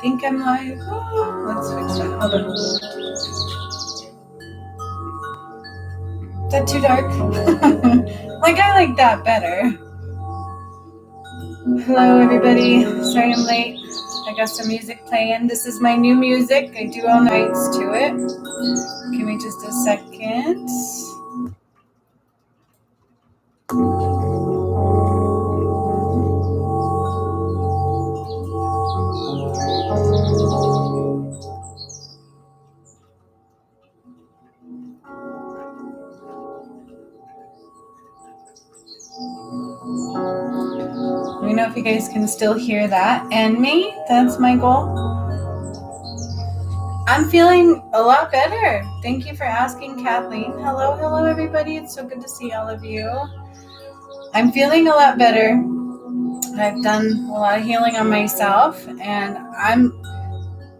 think I'm live. Oh, let's fix that. Hold on. Is that too dark? Like, I like that better. Hello, everybody. Sorry I'm late. I got some music playing. This is my new music. I do own the rights to it. Give me just a second. Let me know if you guys can still hear that. And me, that's my goal. I'm feeling a lot better. Thank you for asking, Kathleen. Hello, everybody. It's so good to see all of you. I'm feeling a lot better. I've done a lot of healing on myself, and I'm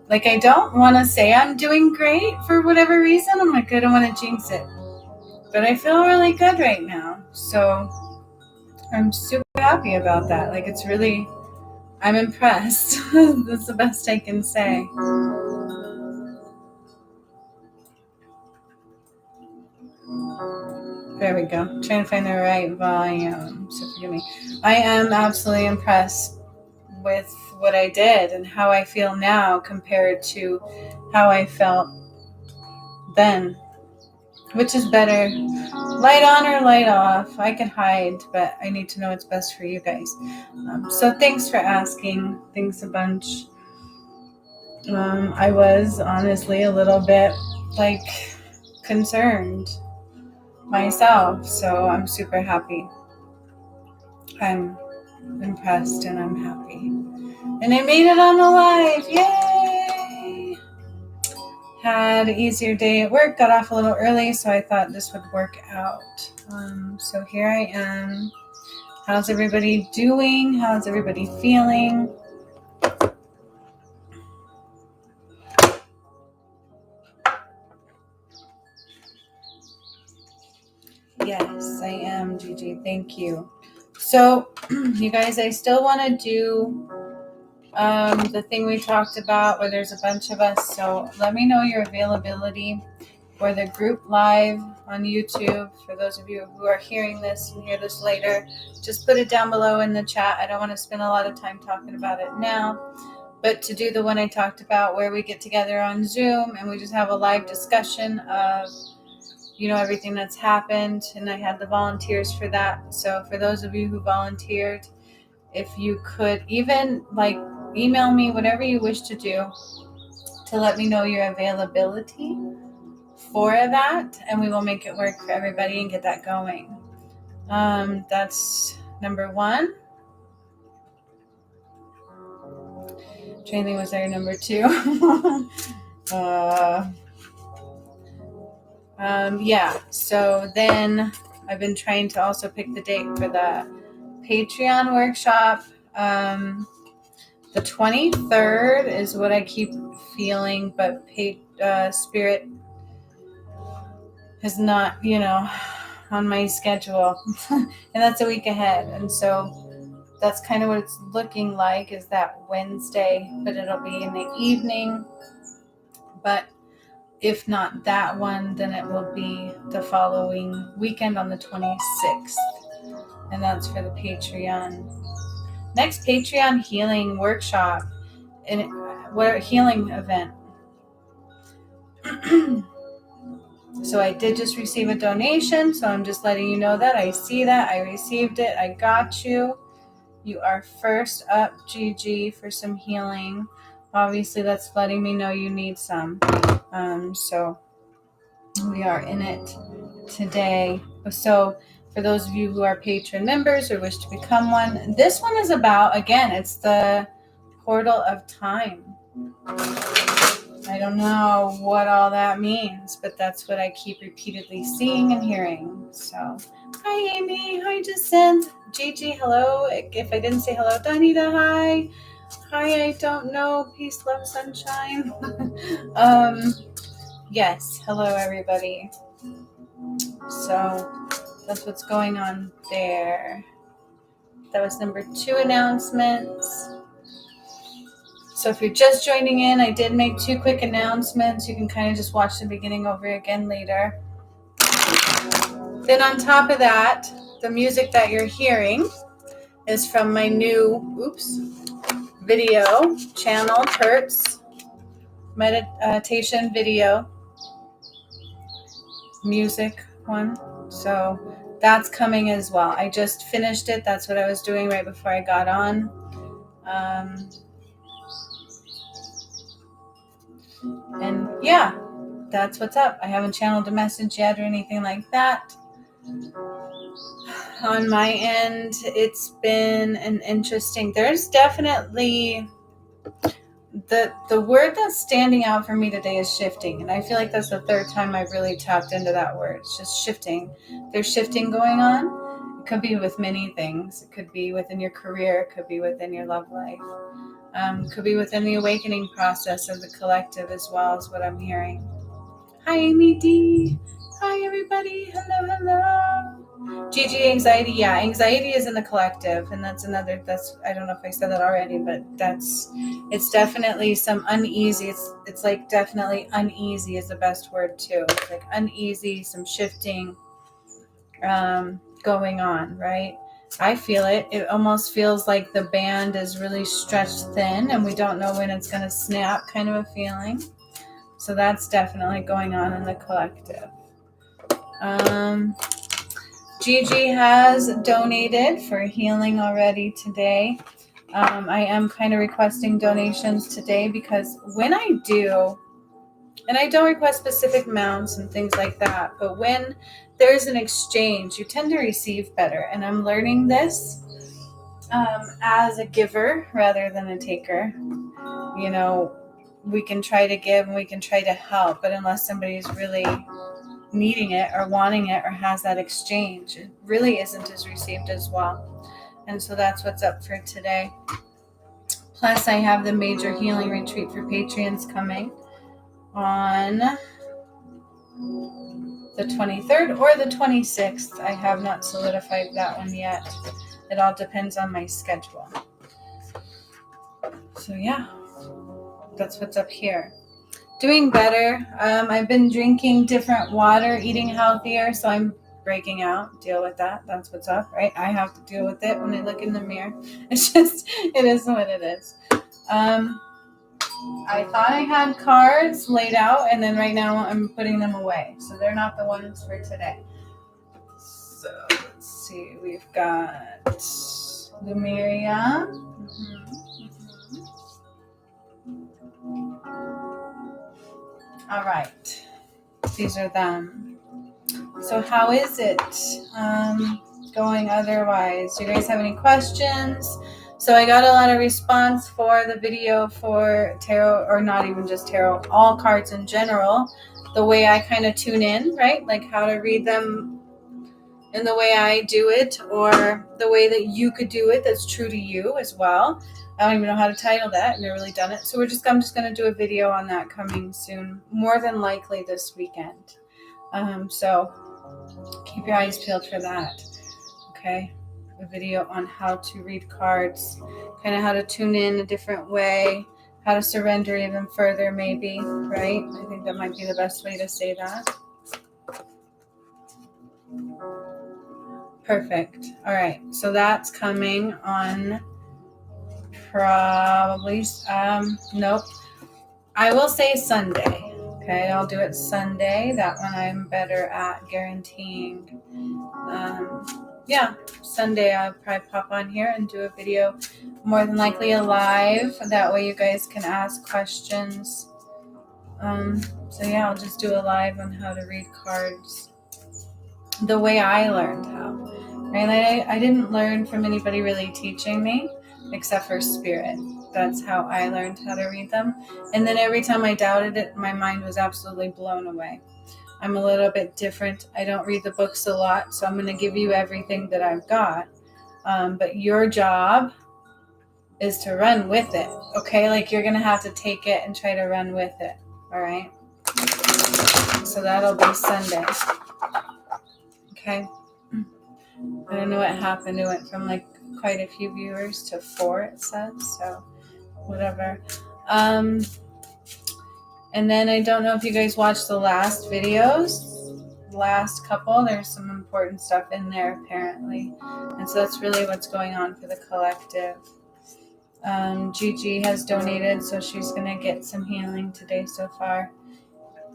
like, I don't want to say I'm doing great for whatever reason. I'm like, I don't want to jinx it. But I feel really good right now. So I'm super happy about that. Like, it's really, I'm impressed. That's the best I can say. There we go. I'm trying to find the right volume. So forgive me. I am absolutely impressed with what I did and how I feel now compared to how I felt then. Which is better? Light on or light off? I can hide, but I need to know what's best for you guys. So thanks for asking. Thanks a bunch. I was honestly a little bit like concerned myself, so I'm super happy. I'm impressed and I'm happy. And I made it on the live. Yay! Had an easier day at work, got off a little early, so I thought this would work out. So here I am. How's everybody doing? How's everybody feeling? Yes, I am, Gigi. Thank you. So, you guys, I still want to do the thing we talked about where there's a bunch of us. So let me know your availability for the group live on YouTube. For those of you who are hearing this and hear this later, just put it down below in the chat. I don't want to spend a lot of time talking about it now, but to do the one I talked about where we get together on Zoom and we just have a live discussion of, you know, everything that's happened. And I had the volunteers for that. So for those of you who volunteered, if you could even like email me whatever you wish to do to let me know your availability for that, and we will make it work for everybody and get that going. That's number one. Training was there number two. Yeah, so then I've been trying to also pick the date for the Patreon workshop. The 23rd is what I keep feeling, but Spirit is not, you know, on my schedule. And that's a week ahead. And so that's kind of what it's looking like, is that Wednesday, but it'll be in the evening. But if not that one, then it will be the following weekend on the 26th. And that's for the Patreon. Next Patreon healing workshop and healing event. So I did just receive a donation, so I'm just letting you know that. I see that. I received it. I got you. You are first up, GG, for some healing. Obviously, that's letting me know you need some. So we are in it today. So for those of you who are patron members or wish to become one, this one is about, again, it's the portal of time. I don't know what all that means, but that's what I keep repeatedly seeing and hearing. So, hi Amy, hi Jacinth, Gigi, hello. If I didn't say hello, Danita, hi. Hi, I don't know. Peace, love, sunshine. Yes, hello everybody. So that's what's going on there. That was number 2 announcements. So if you're just joining in, I did make 2 quick announcements. You can kind of just watch the beginning over again later. Then on top of that, the music that you're hearing is from my new, video channel, Kurt's meditation video music one. So that's coming as well. I just finished it. That's what I was doing right before I got on. And yeah, that's what's up. I haven't channeled a message yet or anything like that. On my end, it's been an interesting, there's definitely the word that's standing out for me today is shifting. And I feel like that's the third time I've really tapped into that word. It's just shifting. There's shifting going on. It could be with many things. It could be within your career. It could be within your love life. Could be within the awakening process of the collective as well, is what I'm hearing. Hi, Amy D. Hi, everybody. Hello, hello. Gigi, anxiety. Yeah, anxiety is in the collective. And that's I don't know if I said that already, but it's definitely some uneasy. It's like definitely uneasy is the best word too. It's like uneasy, some shifting going on, right? I feel it. It almost feels like the band is really stretched thin and we don't know when it's going to snap, kind of a feeling. So that's definitely going on in the collective. Gigi has donated for healing already today. I am kind of requesting donations today because when I do, and I don't request specific amounts and things like that, but when there's an exchange, you tend to receive better. And I'm learning this as a giver rather than a taker. You know, we can try to give and we can try to help, but unless somebody's really needing it or wanting it or has that exchange, it really isn't as received as well. And so that's what's up for today. Plus, I have the major healing retreat for Patreons coming on the 23rd or the 26th. I have not solidified that one yet. It all depends on my schedule. So yeah, that's what's up here. Doing better. I've been drinking different water, eating healthier, so I'm breaking out. Deal with that. That's what's up, right? I have to deal with it when I look in the mirror. It's just, it is what it is. I thought I had cards laid out, and then right now I'm putting them away. So they're not the ones for today. So let's see. We've got Lumeria. All right. These are them. So how is it going otherwise? Do you guys have any questions? So I got a lot of response for the video for tarot, or not even just tarot, all cards in general, the way I kind of tune in, right? Like how to read them in the way I do it, or the way that you could do it that's true to you as well. I don't even know how to title that. I've never really done it. So I'm just going to do a video on that coming soon, more than likely this weekend. So keep your eyes peeled for that. Okay. A video on how to read cards, kind of how to tune in a different way, how to surrender even further, maybe, right? I think that might be the best way to say that. Perfect. All right. So that's coming on probably, nope. I will say Sunday. Okay. I'll do it Sunday. That one I'm better at guaranteeing. Yeah, Sunday I'll probably pop on here and do a video, more than likely a live. That way you guys can ask questions. So yeah, I'll just do a live on how to read cards the way I learned how. Right? I didn't learn from anybody really teaching me, except for Spirit. That's how I learned how to read them. And then every time I doubted it, my mind was absolutely blown away. I'm a little bit different. I don't read the books a lot, so I'm going to give you everything that I've got. But your job is to run with it, okay? Like you're going to have to take it and try to run with it, all right? So that'll be Sunday, okay? I don't know what happened. It went from like quite a few viewers to 4, it says, so whatever. And then I don't know if you guys watched the last videos, last couple. There's some important stuff in there apparently. And so that's really what's going on for the collective. Gigi has donated, so she's going to get some healing today so far.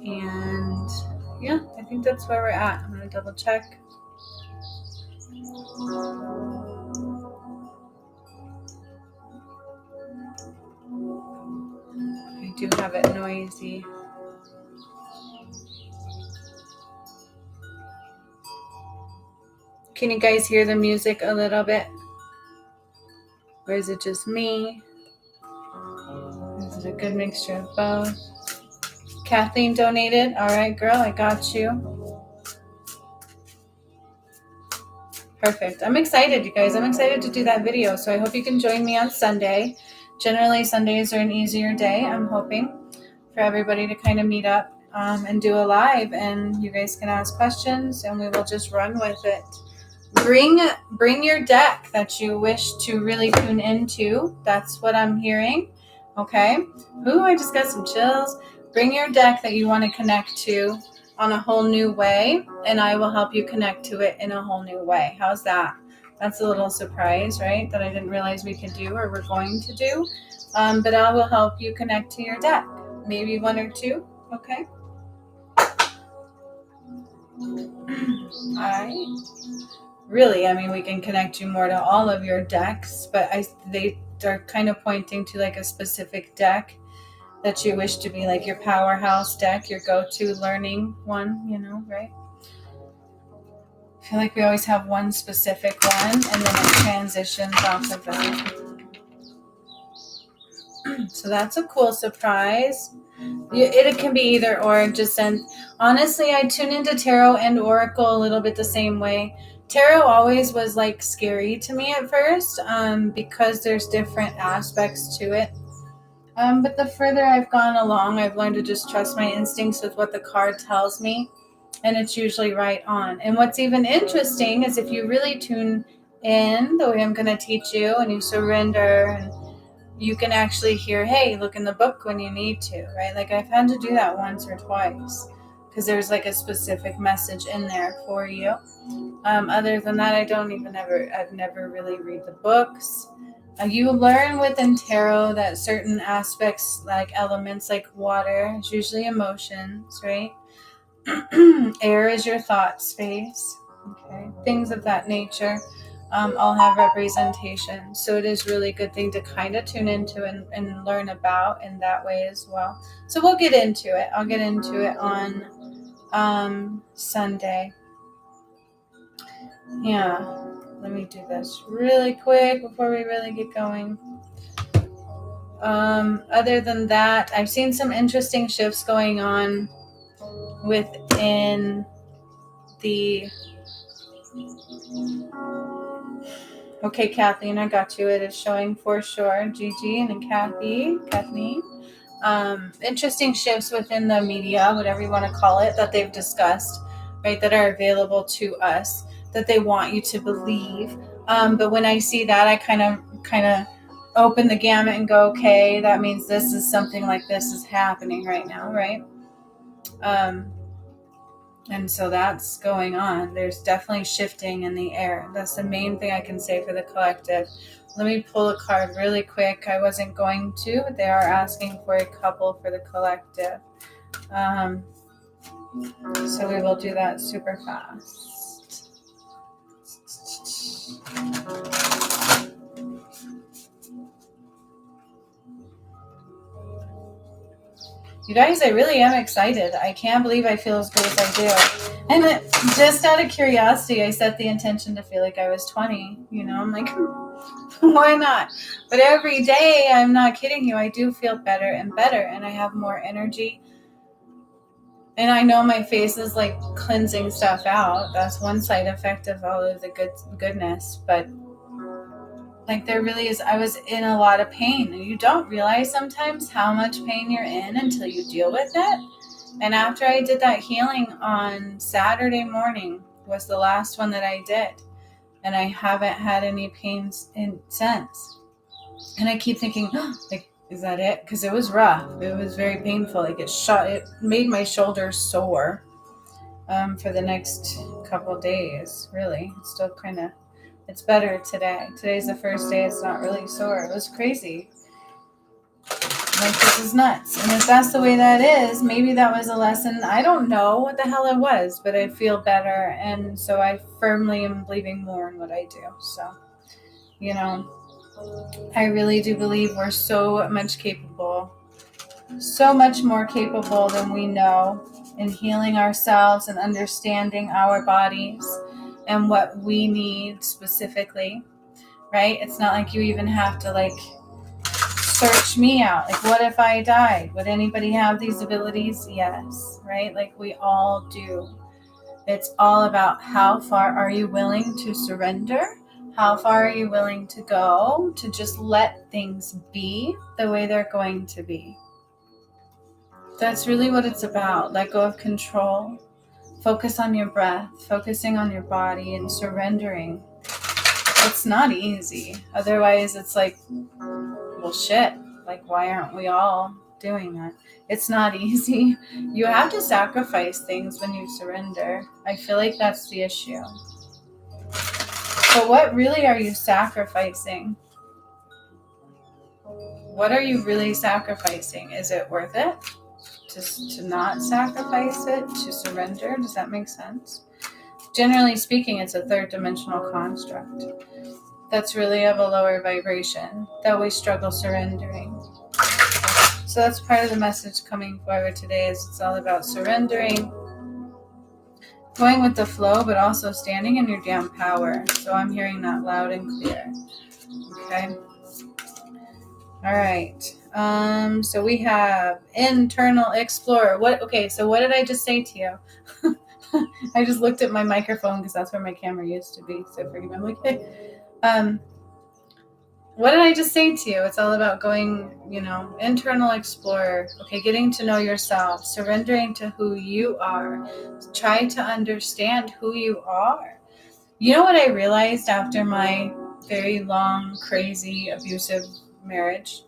And yeah, I think that's where we're at. I'm going to double check. I do have it noisy. Can you guys hear the music a little bit? Or is it just me? Is it a good mixture of both? Kathleen donated. All right, girl, I got you. Perfect. I'm excited, you guys. I'm excited to do that video. So I hope you can join me on Sunday. Generally, Sundays are an easier day. I'm hoping for everybody to kind of meet up and do a live. And you guys can ask questions and we will just run with it. Bring your deck that you wish to really tune into. That's what I'm hearing. Okay. Ooh, I just got some chills. Bring your deck that you want to connect to on a whole new way, and I will help you connect to it in a whole new way. How's that? That's a little surprise, right? That I didn't realize we could do or we're going to do. But I will help you connect to your deck. Maybe one or two. Okay. Really, I mean, we can connect you more to all of your decks, but they are kind of pointing to like a specific deck that you wish to be like your powerhouse deck, your go-to learning one, right? I feel like we always have one specific one and then it transitions off of that. So that's a cool surprise. It can be either or. Honestly, I tune into tarot and oracle a little bit the same way. Tarot always was like scary to me at first because there's different aspects to it. But the further I've gone along, I've learned to just trust my instincts with what the card tells me, and it's usually right on. And what's even interesting is if you really tune in the way I'm going to teach you and you surrender, and you can actually hear, hey, look in the book when you need to, right? Like I've had to do that once or twice because there's like a specific message in there for you. Other than that, I've never really read the books. You learn within tarot that certain aspects, like elements like water, is usually emotions, right? Air is your thought space, okay? Things of that nature all have representation. So it is really a good thing to kind of tune into and learn about in that way as well. So we'll get into it. I'll get into it on Sunday. Yeah. Let me do this really quick before we really get going. Other than that, I've seen some interesting shifts going on within the... Okay, Kathleen, I got you. It is showing for sure. Gigi and then Kathleen. Interesting shifts within the media, whatever you want to call it, that they've discussed, right, that are available to us, that they want you to believe. But when I see that, I kind of open the gamut and go, okay, that means this is something like this is happening right now, right? And so that's going on. There's definitely shifting in the air. That's the main thing I can say for the collective. Let me pull a card really quick. I wasn't going to, but they are asking for a couple for the collective. So we will do that super fast. You guys, I really am excited. I can't believe I feel as good as I do. And just out of curiosity, I set the intention to feel like I was 20. I'm like, why not? But every day, I'm not kidding you, I do feel better and better, and I have more energy. And I know my face is like cleansing stuff out. That's one side effect of all of the goodness. But like there really is, I was in a lot of pain. And you don't realize sometimes how much pain you're in until you deal with it. And after I did that healing on Saturday morning was the last one that I did. And I haven't had any pains since. And I keep thinking, like, Is that it? Because it was rough. It was very painful. Like it made my shoulder sore for the next couple days. Really, it's still kind of. It's better today. Today's the first day it's not really sore. It was crazy. Like, this is nuts. And if that's the way that is, maybe that was a lesson. I don't know what the hell it was, but I feel better. And so I firmly am believing more in what I do. So, you know, I really do believe we're so much capable, so much more capable than we know in healing ourselves and understanding our bodies and what we need specifically, right? It's not like you even have to like search me out. Like, what if I died? Would anybody have these abilities? Yes, right? Like, we all do. It's all about how far are you willing to surrender? How far are you willing to go to just let things be the way they're going to be? That's really what it's about. Let go of control. Focus on your breath, focusing on your body and surrendering. It's not easy. Otherwise, it's like, well, shit. Like, why aren't we all doing that? It's not easy. You have to sacrifice things when you surrender. I feel like that's the issue. But what really are you sacrificing? What are you really sacrificing? Is it worth it to not sacrifice it, to surrender? Does that make sense? Generally speaking, it's a third dimensional construct that's really of a lower vibration that we struggle surrendering. So that's part of the message coming forward today, is it's all about surrendering, going with the flow, but also standing in your damn power. So I'm hearing that loud and clear. Okay. All right. So we have internal explorer. So what did I just say to you? I just looked at my microphone because that's where my camera used to be. So forgive me. I'm like, hey. What did I just say to you? It's all about going, internal explorer. Okay, getting to know yourself, surrendering to who you are. Try to understand who you are. You know what I realized after my very long, crazy, abusive marriage?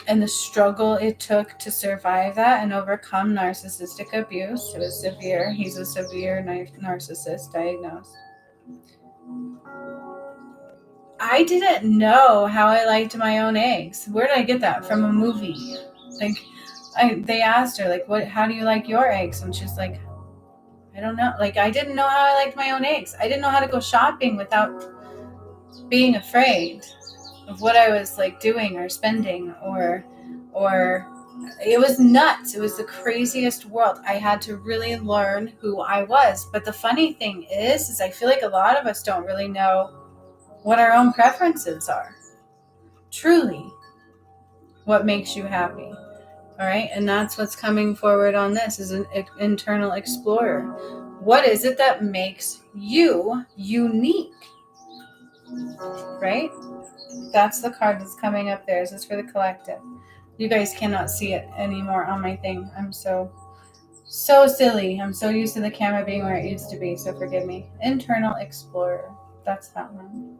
And the struggle it took to survive that and overcome narcissistic abuse. It was severe. He's a severe narcissist diagnosed. I didn't know how I liked my own eggs. Where did I get that? From a movie. Like, they asked her, like, how do you like your eggs? And she's like, I don't know. Like, I didn't know how I liked my own eggs. I didn't know how to go shopping without being afraid of what I was like doing or spending or it was nuts. It was the craziest world. I had to really learn who I was. But the funny thing is I feel like a lot of us don't really know what our own preferences are. Truly, what makes you happy. All right. And that's what's coming forward on this, is an internal explorer. What is it that makes you unique? Right? That's the card that's coming up there. This is for the collective. You guys cannot see it anymore on my thing. I'm so silly. I'm so used to the camera being where it used to be. So forgive me. Internal explorer. That's that one.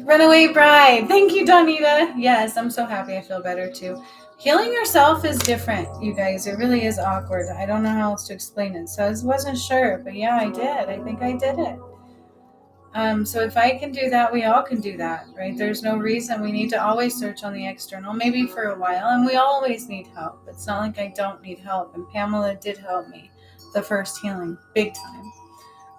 Runaway bride. Thank you, Donita. Yes, I'm so happy. I feel better too. Healing yourself is different, you guys. It really is awkward. I don't know how else to explain it. So I wasn't sure, but yeah, I did. I think I did it. So if I can do that, we all can do that, right? There's no reason we need to always search on the external, maybe for a while, and we always need help. It's not like I don't need help, and Pamela did help me the first healing, big time.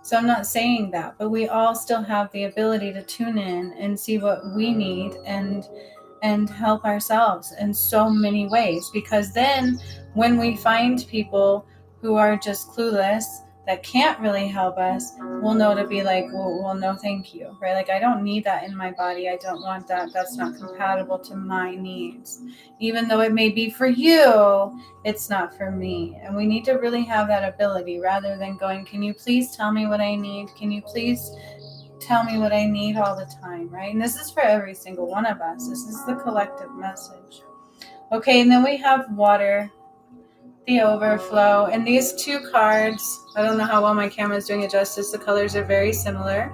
So I'm not saying that, but we all still have the ability to tune in and see what we need and help ourselves in so many ways. Because then when we find people who are just clueless, that can't really help us, we'll know to be like, well, no, thank you, right? Like, I don't need that in my body. I don't want that. That's not compatible to my needs. Even though it may be for you, it's not for me. And we need to really have that ability, rather than going, can you please tell me what I need? Can you please tell me what I need all the time, right? And this is for every single one of us. This is the collective message. Okay, and then we have water, the overflow, and these two cards, I don't know how well my camera is doing it justice. The colors are very similar.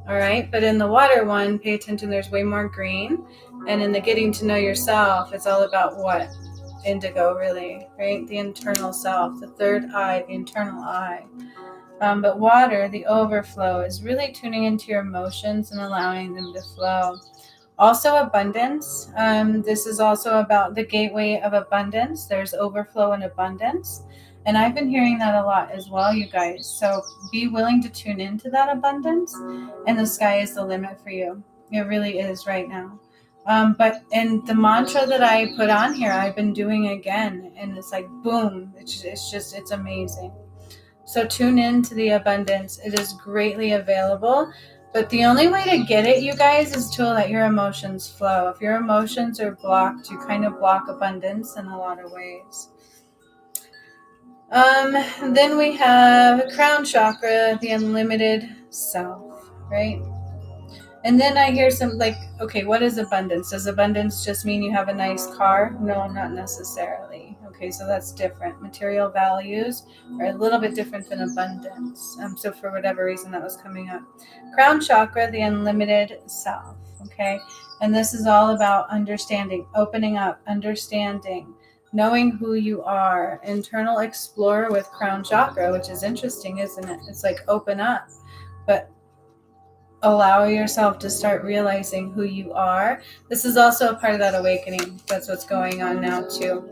All right. But in the water one, pay attention, there's way more green. And in the getting to know yourself, it's all about what? Indigo, really, right? The internal self, the third eye, the internal eye. But water, the overflow, is really tuning into your emotions and allowing them to flow. Also, abundance. This is also about the gateway of abundance. There's overflow and abundance. And I've been hearing that a lot as well, you guys. So be willing to tune into that abundance, and the sky is the limit for you. It really is right now. But in the mantra that I put on here, I've been doing again, and it's like boom. It's amazing. So tune into the abundance. It is greatly available. But the only way to get it, you guys, is to let your emotions flow. If your emotions are blocked, you kind of block abundance in a lot of ways. Then we have crown chakra, the unlimited self, right? And then I hear some like, okay, what is abundance? Does abundance just mean you have a nice car? No, not necessarily. Okay, so that's different. Material values are a little bit different than abundance. So for whatever reason that was coming up. Crown chakra, the unlimited self. Okay, and this is all about understanding, opening up, understanding, knowing who you are. Internal explorer with crown chakra, which is interesting, isn't it? It's like open up, but allow yourself to start realizing who you are. This is also a part of that awakening. That's what's going on now too.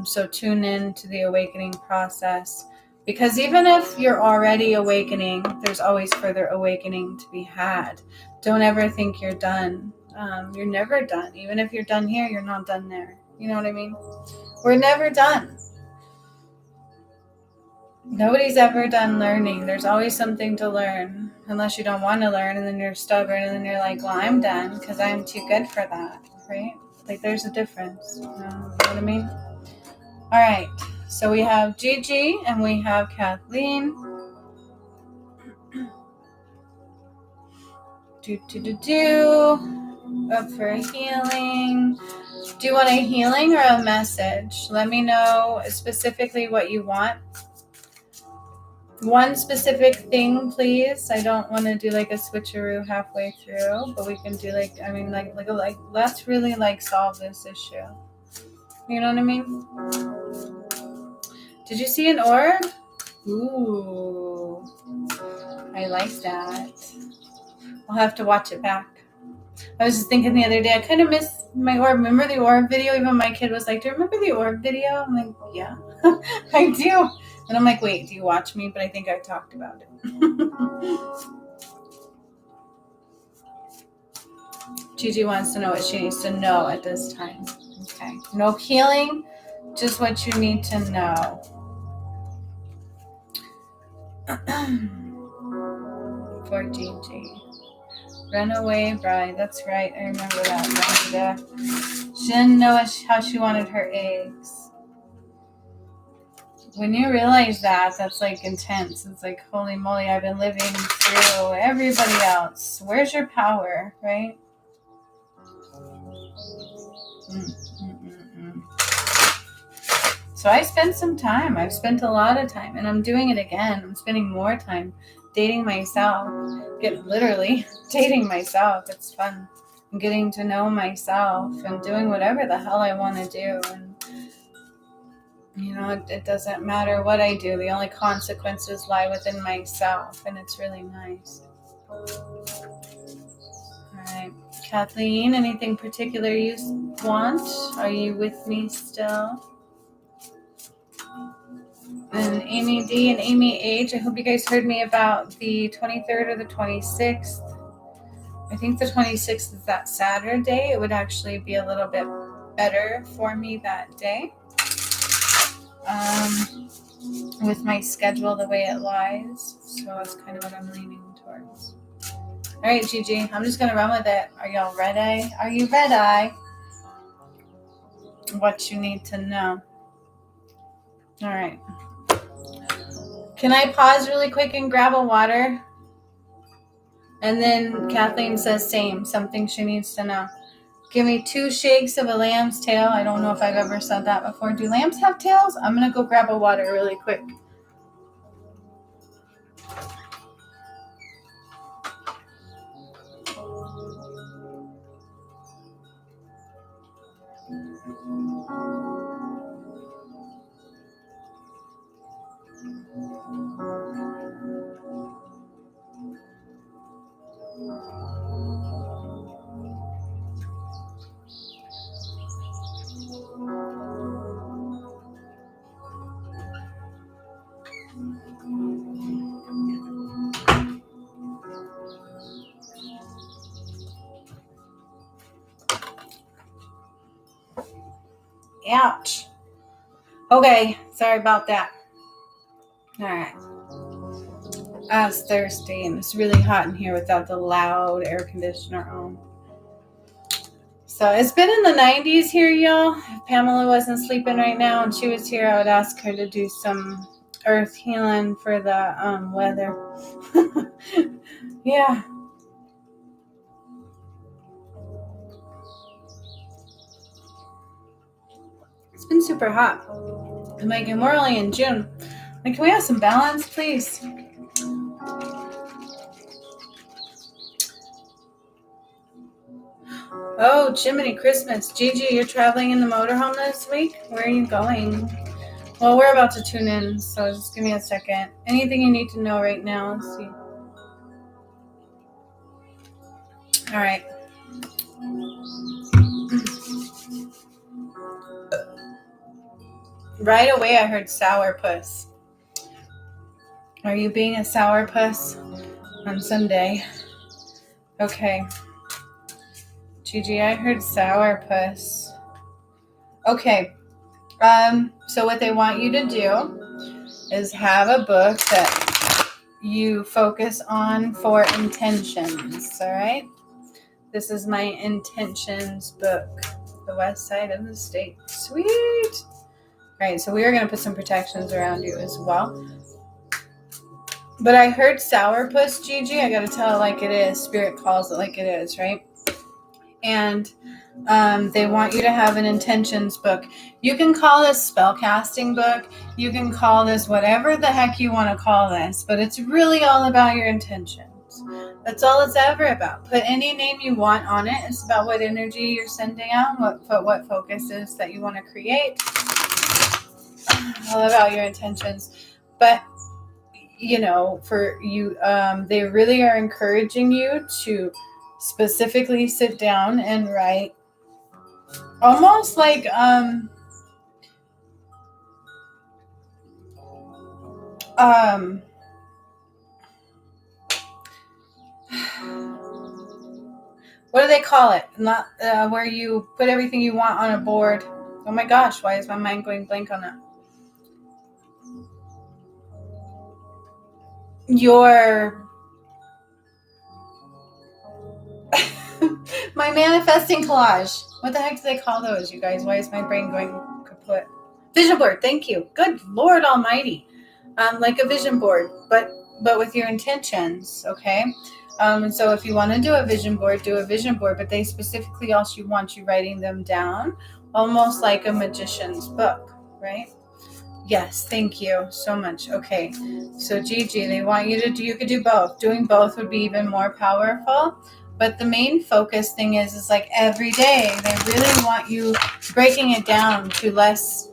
So tune in to the awakening process, because even if you're already awakening, there's always further awakening to be had. Don't ever think you're done. You're never done. Even if you're done here, you're not done there. You know what I mean? We're never done. Nobody's ever done learning. There's always something to learn, unless you don't want to learn, and then you're stubborn, and then you're like, well, I'm done because I'm too good for that, right? Like, there's a difference. You know what I mean? All right. So we have Gigi and we have Kathleen. Up for a healing. Do you want a healing or a message? Let me know specifically what you want. One specific thing, please. I don't want to do like a switcheroo halfway through, but we can do like let's really like solve this issue. You know what I mean? Did you see an orb? Ooh, I like that. I'll have to watch it back. I was just thinking the other day, I kind of miss my orb. Remember the orb video? Even my kid was like, do you remember the orb video? I'm like, yeah, I do. And I'm like, wait, do you watch me? But I think I talked about it. Gigi wants to know what she needs to know at this time. Okay. No healing, just what you need to know. For Gigi. Runaway bride. That's right. I remember that. She didn't know how she wanted her eggs. When you realize that, that's like intense. It's like, holy moly, I've been living through everybody else. Where's your power, right? So I spent some time. I've spent a lot of time, and I'm doing it again. I'm spending more time dating myself. Literally dating myself. It's fun. I'm getting to know myself and doing whatever the hell I want to do. And you know, it doesn't matter what I do. The only consequences lie within myself, and it's really nice. All right. Kathleen, anything particular you want? Are you with me still? And Amy D and Amy H, I hope you guys heard me about the 23rd or the 26th. I think the 26th is that Saturday. It would actually be a little bit better for me that day. With my schedule the way it lies. So that's kind of what I'm leaning towards. All right, Gigi, I'm just going to run with it. Are y'all ready? Are you ready? What you need to know. All right. Can I pause really quick and grab a water? And then Kathleen says same, something she needs to know. Give me 2 shakes of a lamb's tail. I don't know if I've ever said that before. Do lambs have tails? I'm going to go grab a water really quick. Ouch. Okay, sorry about that. All right. I was thirsty and it's really hot in here without the loud air conditioner on. So it's been in the 90s here, y'all. If Pamela wasn't sleeping right now and she was here, I would ask her to do some earth healing for the weather. Yeah. It's been super hot. I'm like, and we're only in June. Like, can we have some balance, please? Oh, Jiminy Christmas. Gigi, you're traveling in the motorhome this week? Where are you going? Well, we're about to tune in, so just give me a second. Anything you need to know right now? Let's see. All right. Right away, I heard sourpuss. Are you being a sourpuss on Sunday? Okay. Gigi, I heard sourpuss. Okay. So what they want you to do is have a book that you focus on for intentions, all right? This is my intentions book, The West Side of the State. Sweet. All right, so we are going to put some protections around you as well. But I heard sourpuss, Gigi. I got to tell it like it is. Spirit calls it like it is, right? And they want you to have an intentions book. You can call this spellcasting book. You can call this whatever the heck you want to call this. But it's really all about your intentions. That's all it's ever about. Put any name you want on it. It's about what energy you're sending out, what focus is that you want to create. All about your intentions. But, you know, for you, they really are encouraging you to specifically sit down and write almost like what do they call it? Not where you put everything you want on a board. Oh my gosh, why is my mind going blank on that? Your my manifesting collage. What the heck do they call those, you guys? Why is my brain going kaput? Vision board. Thank you. Good Lord Almighty. Like a vision board, but with your intentions. Okay. And so if you want to do a vision board, do a vision board. But they specifically also want you writing them down, almost like a magician's book, right? Yes, thank you so much. Okay, so Gigi, they want you to do, you could do both. Doing both would be even more powerful. But the main focus thing is like every day, they really want you breaking it down to less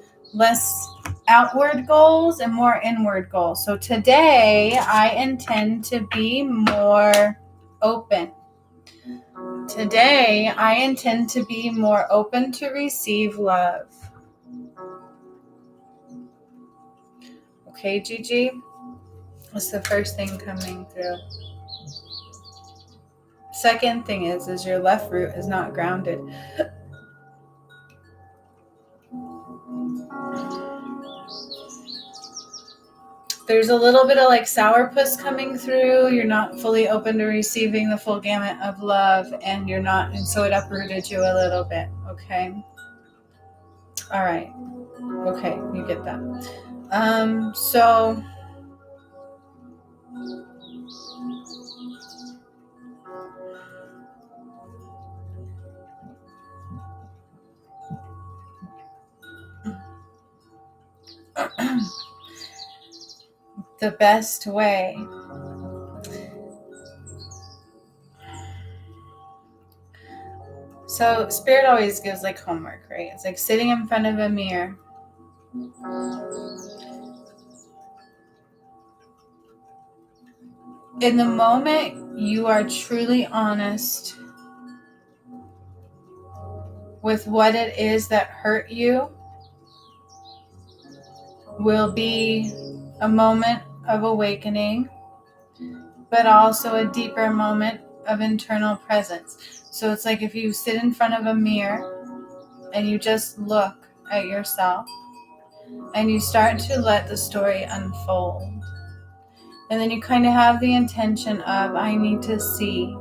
outward goals and more inward goals. So today, I intend to be more open. Today, I intend to be more open to receive love. Okay, Gigi? That's the first thing coming through. Second thing is your left root is not grounded. There's a little bit of like sourpuss coming through. You're not fully open to receiving the full gamut of love, and you're not, and so it uprooted you a little bit. Okay. All right. Okay, you get that. So the best way so Spirit always gives like homework, right? It's like sitting in front of a mirror. In the moment you are truly honest with what it is that hurt you, will be a moment of awakening, but also a deeper moment of internal presence. So it's like if you sit in front of a mirror and you just look at yourself, and you start to let the story unfold. And then you kind of have the intention of, I need to see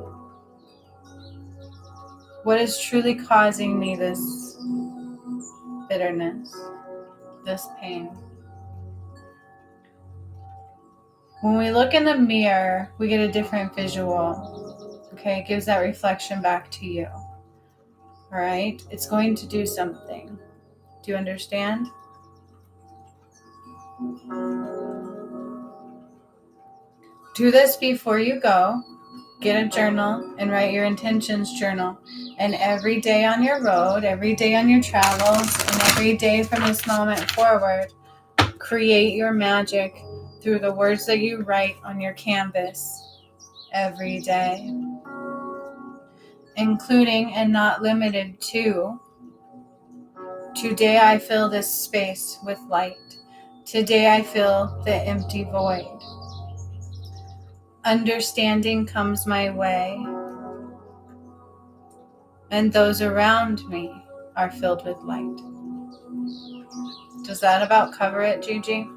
what is truly causing me this bitterness, this pain. When we look in the mirror, we get a different visual. Okay, it gives that reflection back to you. All right, it's going to do something. Do you understand? Do this before you go. Get a journal and write your intentions journal. And every day on your road, every day on your travels, and every day from this moment forward, create your magic through the words that you write on your canvas every day, including and not limited to, today I fill this space with light. Today I fill the empty void. Understanding comes my way, and those around me are filled with light. Does that about cover it, Gigi?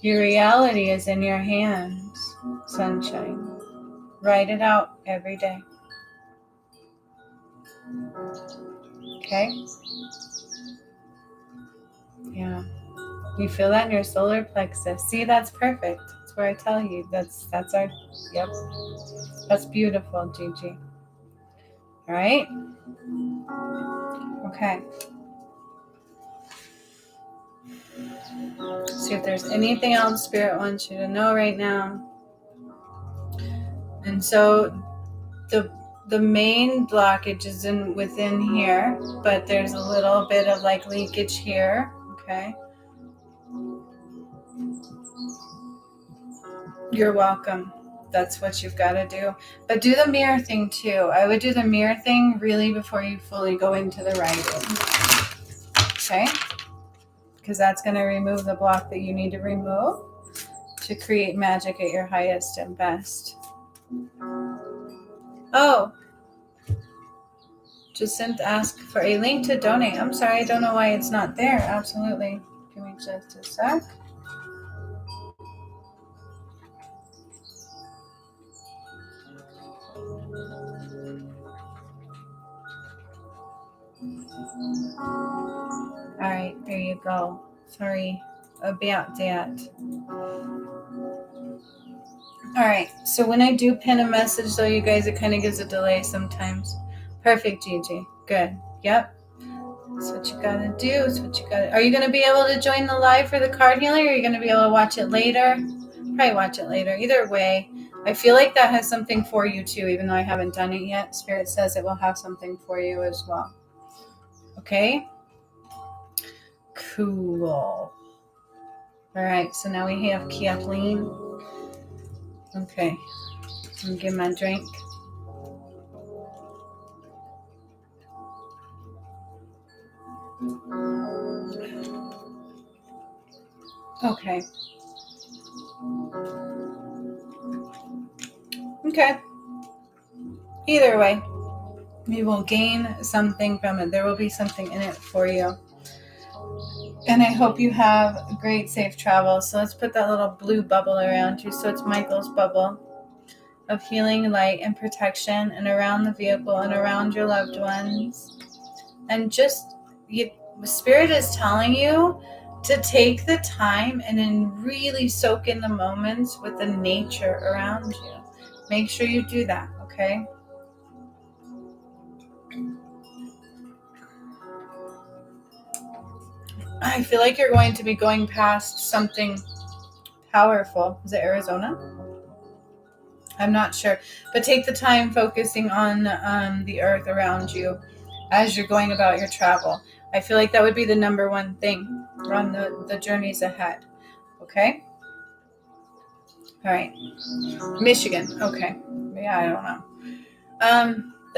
Your reality is in your hands, sunshine. Write it out every day. Okay? Yeah. You feel that in your solar plexus. See, that's perfect. That's where I tell you. That's our, yep. That's beautiful, Gigi. All right? Okay. See if there's anything else Spirit wants you to know right now. And so the main blockage is within here, but there's a little bit of like leakage here. Okay. You're welcome. That's what you've got to do. But do the mirror thing too. I would do the mirror thing really before you fully go into the writing. Okay? Because that's going to remove the block that you need to remove to create magic at your highest and best. Oh, Jacinth asked for a link to donate. I'm sorry, I don't know why it's not there. Absolutely. Give me just a sec. All right, there you go. Sorry about that. All right, so when I do pin a message, though, you guys, it kind of gives a delay sometimes. Perfect, Gigi. Good. Yep. That's what you gotta do. That's what you gotta. Are you gonna be able to join the live for the card healing, or are you gonna be able to watch it later? Probably watch it later. Either way, I feel like that has something for you too, even though I haven't done it yet. Spirit says it will have something for you as well. Okay. Cool. All right. So now we have Kathleen. Okay. Let me get my drink. Okay. Okay. Either way, you will gain something from it. There will be something in it for you. And I hope you have great, safe travel. So let's put that little blue bubble around you. So it's Michael's bubble of healing, light, and protection, and around the vehicle and around your loved ones. And just, Spirit is telling you to take the time and then really soak in the moments with the nature around you. Make sure you do that, okay? I feel like you're going to be going past something powerful. Is it Arizona? I'm not sure. But take the time focusing on the earth around you as you're going about your travel. I feel like that would be the number one thing on the journeys ahead. Okay? All right. Michigan. Okay. Yeah, I don't know.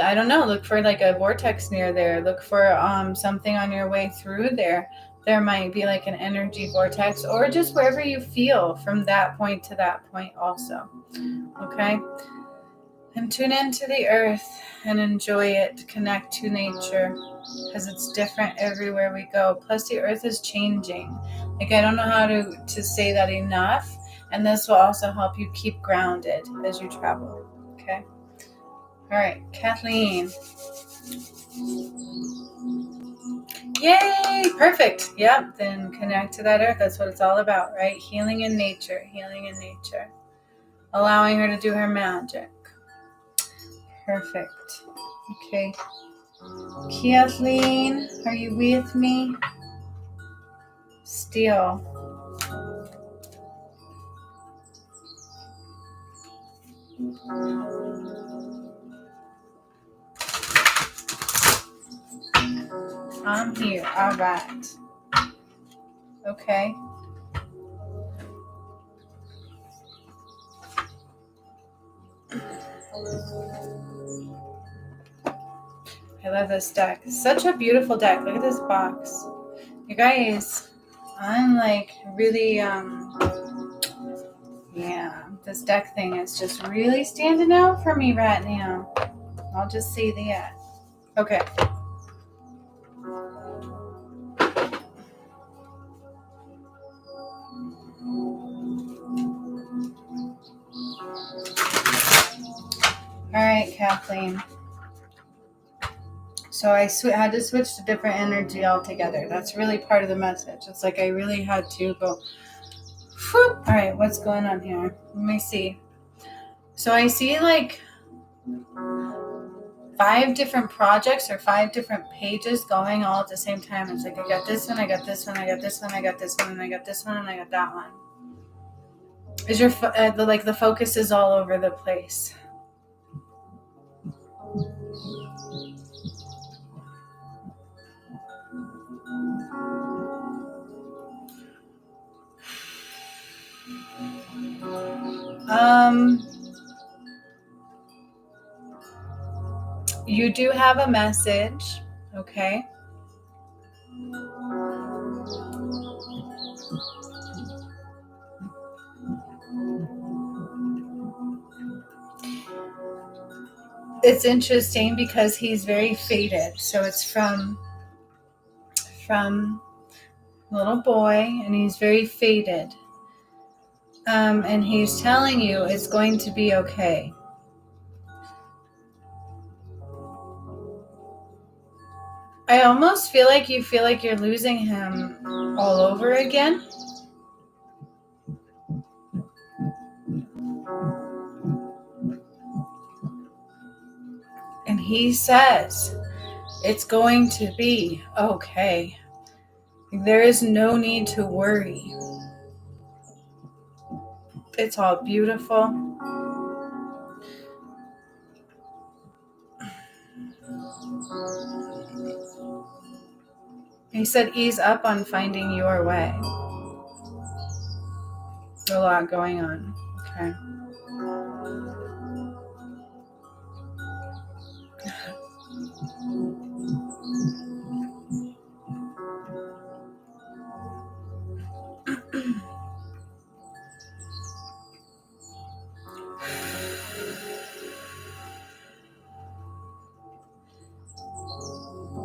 I don't know, look for like a vortex near there. Look for something on your way through there. There might be like an energy vortex, or just wherever you feel from that point to that point also. Okay? And tune into the earth and enjoy it. Connect to nature, because it's different everywhere we go. Plus the earth is changing. Like, I don't know how to say that enough. And this will also help you keep grounded as you travel. Okay? All right, Kathleen. Yay! Perfect. Yep. Then connect to that earth. That's what it's all about, right? Healing in nature. Healing in nature. Allowing her to do her magic. Perfect. Okay. Kathleen, are you with me? Still. I'm here. All right. Okay. I love this deck. It's such a beautiful deck. Look at this box. You guys, I'm like really, yeah, this deck thing is just really standing out for me right now. I'll just say that. Okay. All right, Kathleen. So I had to switch to different energy altogether. That's really part of the message. It's like I really had to go. Whoop. All right, what's going on here? Let me see. So I see like 5 different projects or 5 different pages going all at the same time. It's like I got this one, I got this one, I got this one, I got this one, and I got this one, and I got that one. Is your the focus is all over the place? You do have a message, okay? It's interesting because he's very faded. So it's from a little boy, and he's very faded. And he's telling you it's going to be okay. I almost feel like you're losing him all over again. And he says it's going to be okay. There is no need to worry. It's all beautiful. He said ease up on finding your way. There's a lot going on. Okay.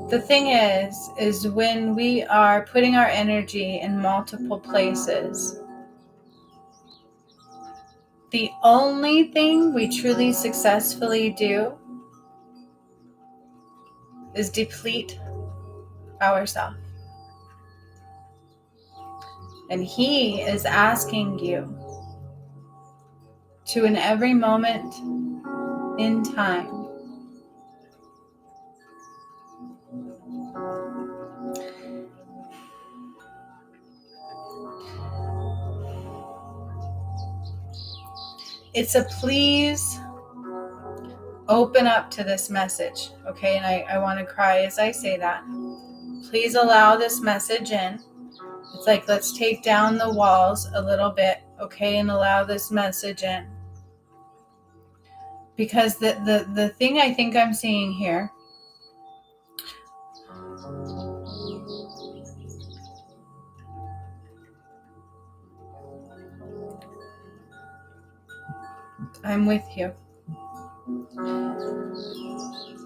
The thing is when we are putting our energy in multiple places, the only thing we truly successfully do is deplete ourselves. And he is asking you to, in every moment in time, it's a please open up to this message, okay? And I want to cry as I say that. Please allow this message in. It's like, let's take down the walls a little bit, okay? And allow this message in. Because the thing I think I'm seeing here, I'm with you.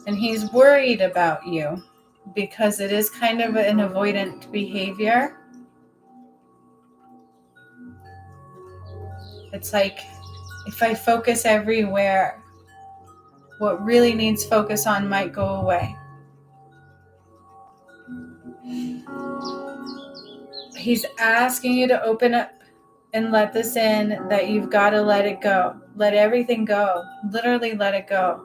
And he's worried about you because it is kind of an avoidant behavior. It's like, if I focus everywhere, what really needs focus on might go away. He's asking you to open up and let this in, that you've got to let it go. Let everything go. Literally let it go.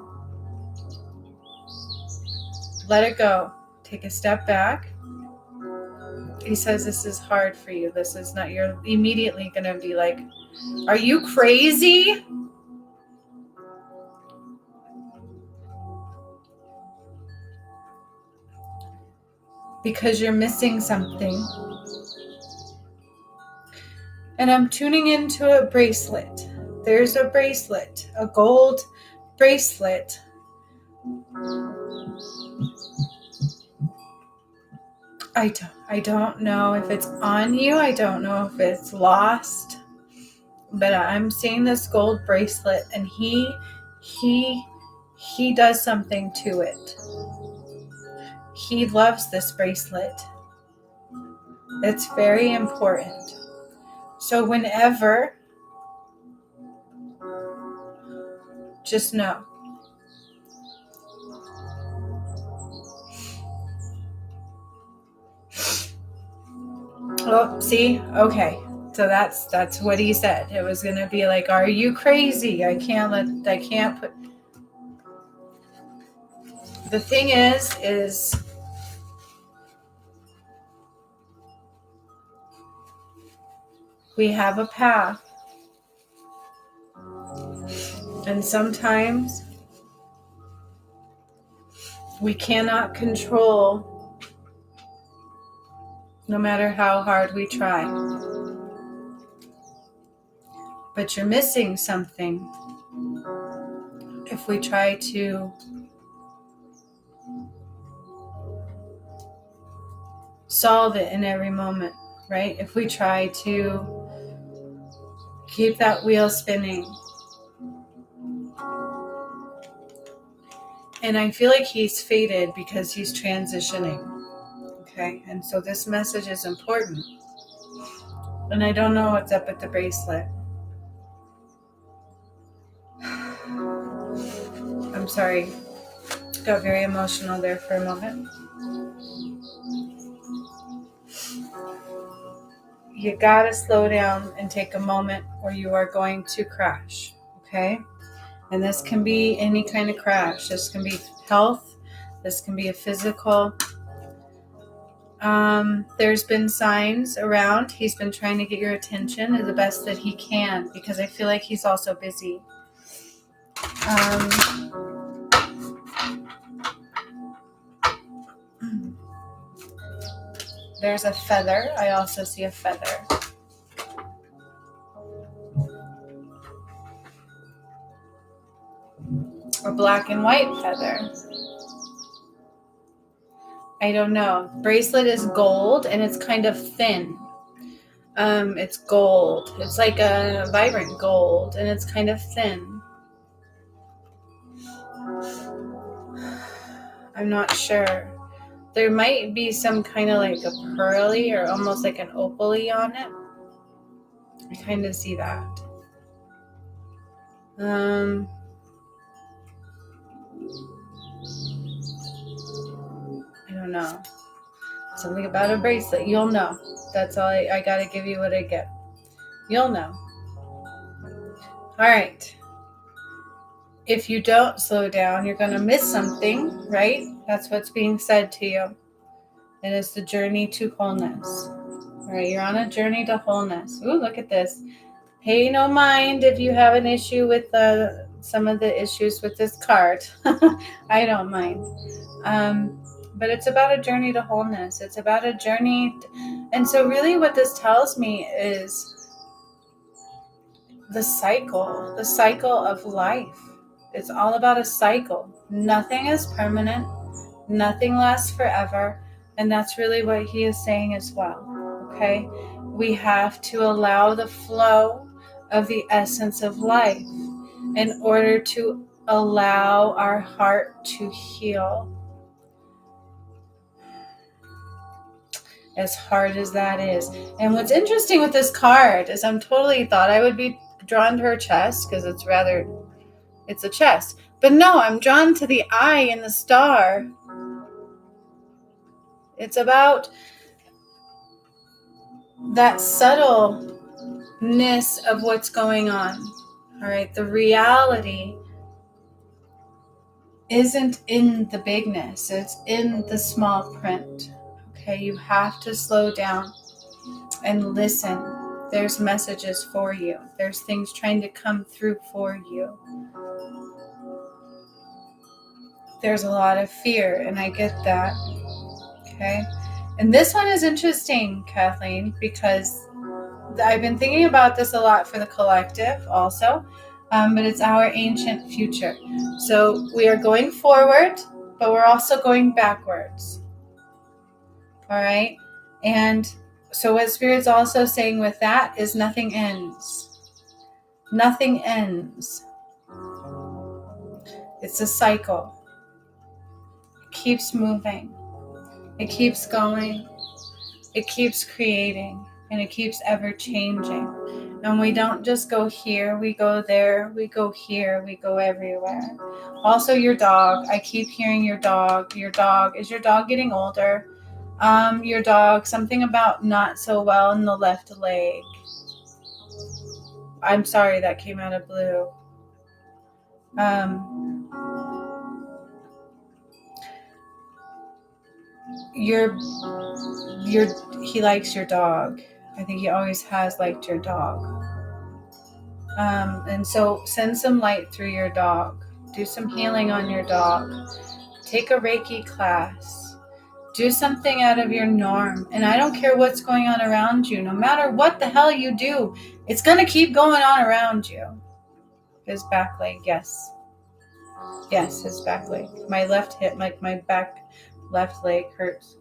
Let it go. Take a step back. He says this is hard for you. This is not, you're immediately going to be like, are you crazy? Because you're missing something. And I'm tuning into a bracelet. There's a bracelet, a gold bracelet. I don't know if it's on you. I don't know if it's lost. But I'm seeing this gold bracelet, and he does something to it. He loves this bracelet. It's very important. So whenever, just know. Oh, see? Okay. So that's what he said. It was going to be like, are you crazy? I can't put. The thing is we have a path. And sometimes we cannot control, no matter how hard we try. But you're missing something if we try to solve it in every moment, right? If we try to keep that wheel spinning. And I feel like he's faded because he's transitioning. Okay? And so this message is important. And I don't know what's up with the bracelet. I'm sorry. Got very emotional there for a moment. You gotta slow down and take a moment, or you are going to crash. Okay? And this can be any kind of crash. This can be health. This can be a physical. There's been signs around. He's been trying to get your attention the best that he can, because I feel like he's also busy. There's a feather. I also see a feather. A black and white feather. I don't know. Bracelet is gold, and it's kind of thin. It's gold. It's like a vibrant gold, and it's kind of thin. I'm not sure. There might be some kind of like a pearly or almost like an opal-y on it. I kind of see that. I don't know. Something about a bracelet. You'll know. That's all I got to give you what I get. You'll know. All right. If you don't slow down, you're going to miss something, right? That's what's being said to you. And it's the journey to wholeness. All right. You're on a journey to wholeness. Ooh, look at this. Pay no mind if you have an issue with some of the issues with this card. I don't mind. But it's about a journey to wholeness. It's about a journey. And so really what this tells me is the cycle of life. It's all about a cycle. Nothing is permanent. Nothing lasts forever. And that's really what he is saying as well. Okay? We have to allow the flow of the essence of life in order to allow our heart to heal. As hard as that is. And what's interesting with this card is I'm totally thought I would be drawn to her chest because it's a chest. But no, I'm drawn to the eye and the star. It's about that subtleness of what's going on. All right, the reality isn't in the bigness, it's in the small print. Okay, you have to slow down and listen. There's messages for you. There's things trying to come through for you. There's a lot of fear, and I get that. Okay, and this one is interesting, Kathleen, because I've been thinking about this a lot for the collective also, but it's our ancient future. So we are going forward, but we're also going backwards. All right, and so what Spirit's also saying with that is nothing ends. Nothing ends. It's a cycle. It keeps moving. It keeps going. It keeps creating. And it keeps ever changing. And we don't just go here, we go there, we go here, we go everywhere. Also your dog. I keep hearing your dog. Your dog. Is your dog getting older? Your dog, something about not so well in the left leg. I'm sorry, that came out of blue. He likes your dog. I think he always has liked your dog. And so send some light through your dog. Do some healing on your dog. Take a Reiki class. Do something out of your norm. And I don't care what's going on around you. No matter what the hell you do, it's going to keep going on around you. His back leg, yes. Yes, his back leg. My left hip, like my back left leg hurts.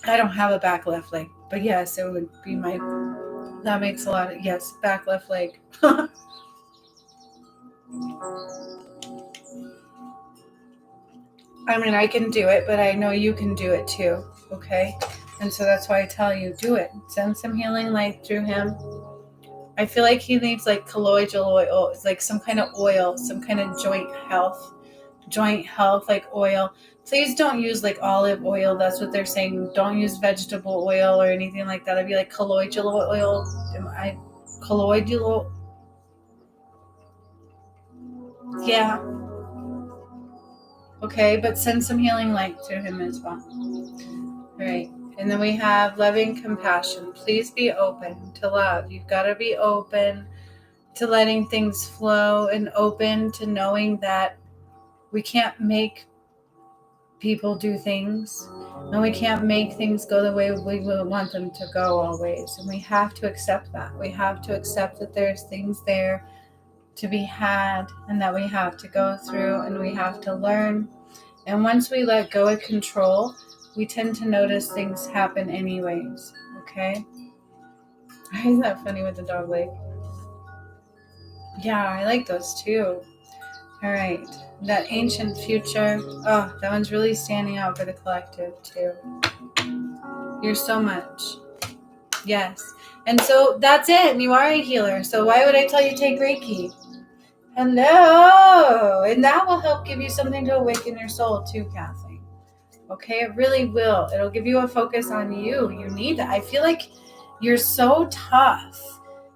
I don't have a back left leg, but yes, it would be that makes a lot of, yes, back left leg. I mean, I can do it, but I know you can do it too, okay? And so that's why I tell you, do it. Send some healing light through him. I feel like he needs like colloidal oil. It's like some kind of oil, some kind of joint health like oil. Please don't use like olive oil. That's what they're saying. Don't use vegetable oil or anything like that. It'd be like colloidal oil. Colloidal? Yeah. Okay, but send some healing light to him as well. All right. And then we have loving compassion. Please be open to love. You've got to be open to letting things flow and open to knowing that we can't make people do things, and we can't make things go the way we want them to go always. And we have to accept that. We have to accept that there's things there to be had and that we have to go through and we have to learn. And once we let go of control, we tend to notice things happen anyways. Okay? Isn't that funny with the dog leg? Yeah, I like those too. All right. That ancient future. Oh, that one's really standing out for the collective too. You're so much. Yes. And so that's it. And you are a healer. So why would I tell you take Reiki? Hello. And that will help give you something to awaken your soul too, Kathleen. Okay, it really will. It'll give you a focus on you. You need that. I feel like you're so tough.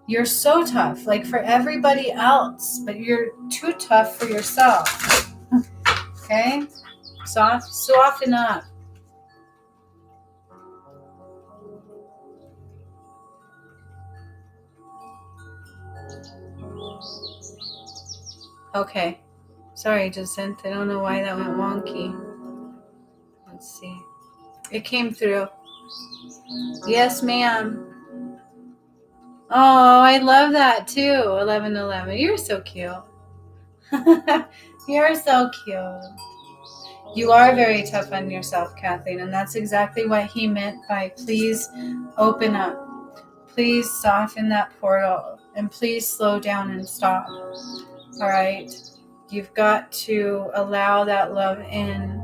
You're so tough, like for everybody else, but you're too tough for yourself. Okay? Soften up. Okay. Sorry, Jacinth. I don't know why that went wonky. Let's see. It came through. Yes, ma'am. Oh, I love that too. 1111. You're so cute. You're so cute. You are very tough on yourself, Kathleen, and that's exactly what he meant by please open up. Please soften that portal and please slow down and stop. All right? You've got to allow that love in.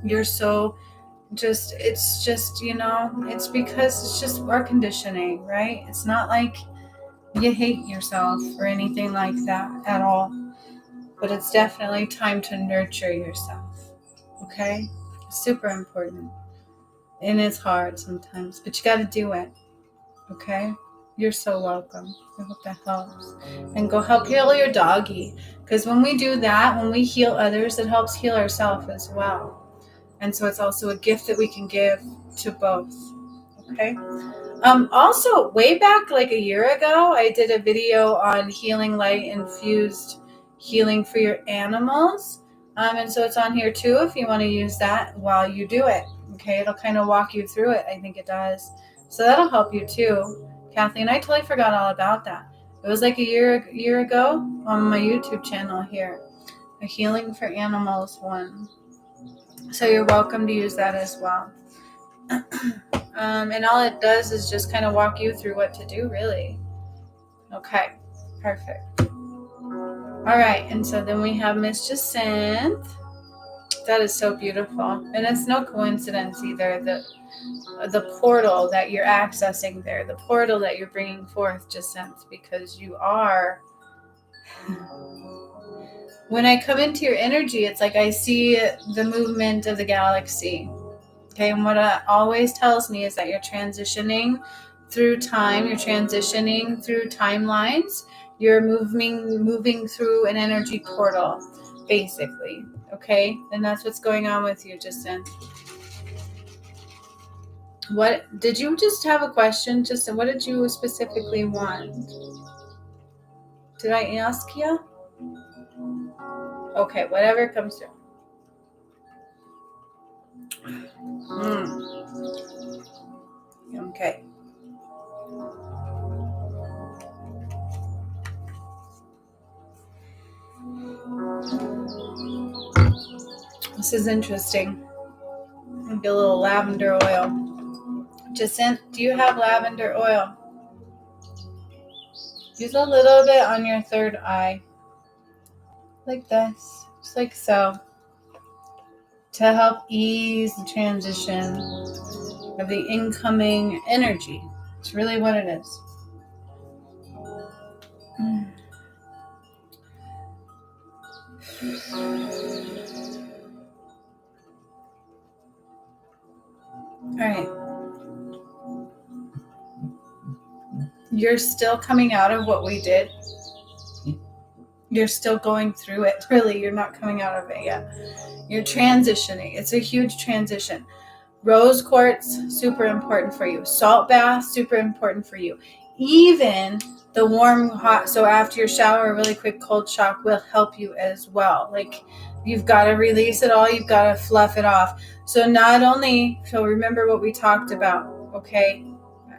You're so it's just, it's because it's just our conditioning, right? It's not like you hate yourself or anything like that at all. But it's definitely time to nurture yourself. Okay? Super important. And it's hard sometimes, but you got to do it. Okay? You're so welcome. I hope that helps. And go help heal your doggy. Because when we do that, when we heal others, it helps heal ourselves as well. And so it's also a gift that we can give to both. Okay? Also, way back like a year ago, I did a video on healing light infused healing for your animals. And so it's on here too if you want to use that while you do it. Okay, it'll kind of walk you through it. I think it does. So that'll help you too. Kathleen, I totally forgot all about that. It was like a year ago on my YouTube channel here. A healing for animals one. So you're welcome to use that as well. And all it does is just kind of walk you through what to do, really. Okay, perfect. All right, and so then we have Miss Jacinth. That is so beautiful. And it's no coincidence either, the portal that you're accessing there, the portal that you're bringing forth, Jacinth, because you are... When I come into your energy, it's like I see the movement of the galaxy. Okay, and what it always tells me is that you're transitioning through time, you're transitioning through timelines, you're moving through an energy portal, basically. Okay, and that's what's going on with you, Jacinth. What did you just have a question, Jacinth? What did you specifically want? Did I ask you? Okay, whatever comes through. Okay. This is interesting. Maybe a little lavender oil. Jacinth, do you have lavender oil? Use a little bit on your third eye. Like this. Just like so. To help ease the transition of the incoming energy. It's really what it is. All right. You're still coming out of what we did. You're still going through it. Really, you're not coming out of it yet. You're transitioning. It's a huge transition. Rose quartz, super important for you. Salt bath, super important for you. Even the warm, hot, so after your shower, a really quick cold shock will help you as well. Like, you've got to release it all. You've got to fluff it off. So not only, so remember what we talked about, okay?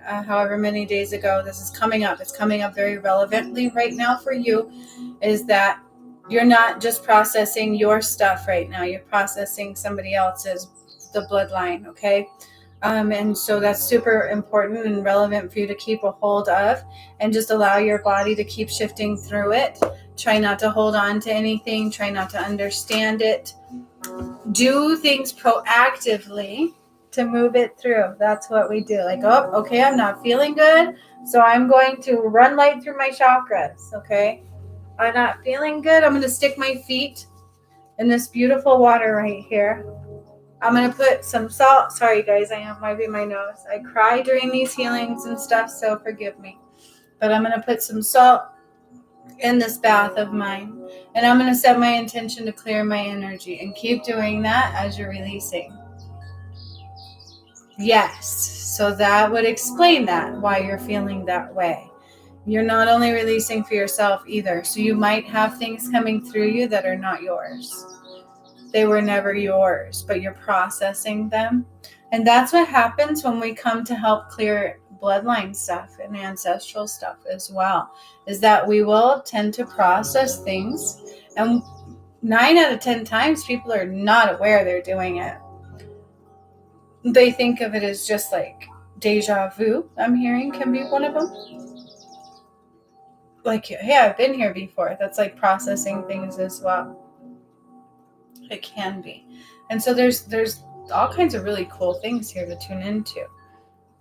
However many days ago, this is coming up. It's coming up very relevantly right now for you, is that you're not just processing your stuff right now. You're processing somebody else's, the bloodline, okay? And so that's super important and relevant for you to keep a hold of and just allow your body to keep shifting through it. Try not to hold on to anything. Try not to understand it. Do things proactively to move it through. That's what we do. Like, oh, okay, I'm not feeling good, so I'm going to run light through my chakras, okay? I'm not feeling good. I'm going to stick my feet in this beautiful water right here. I'm going to put some salt. Sorry, guys, I am wiping my nose. I cry during these healings and stuff, so forgive me. But I'm going to put some salt in this bath of mine. And I'm going to set my intention to clear my energy. And keep doing that as you're releasing. Yes. So that would explain that, why you're feeling that way. You're not only releasing for yourself either. So you might have things coming through you that are not yours. They were never yours, but you're processing them. And that's what happens when we come to help clear bloodline stuff and ancestral stuff as well, is that we will tend to process things, and 9 out of 10 times people are not aware they're doing it. They think of it as just like deja vu, I'm hearing, can be one of them. Like, hey, I've been here before. That's like processing things as well. It can be. And so there's all kinds of really cool things here to tune into.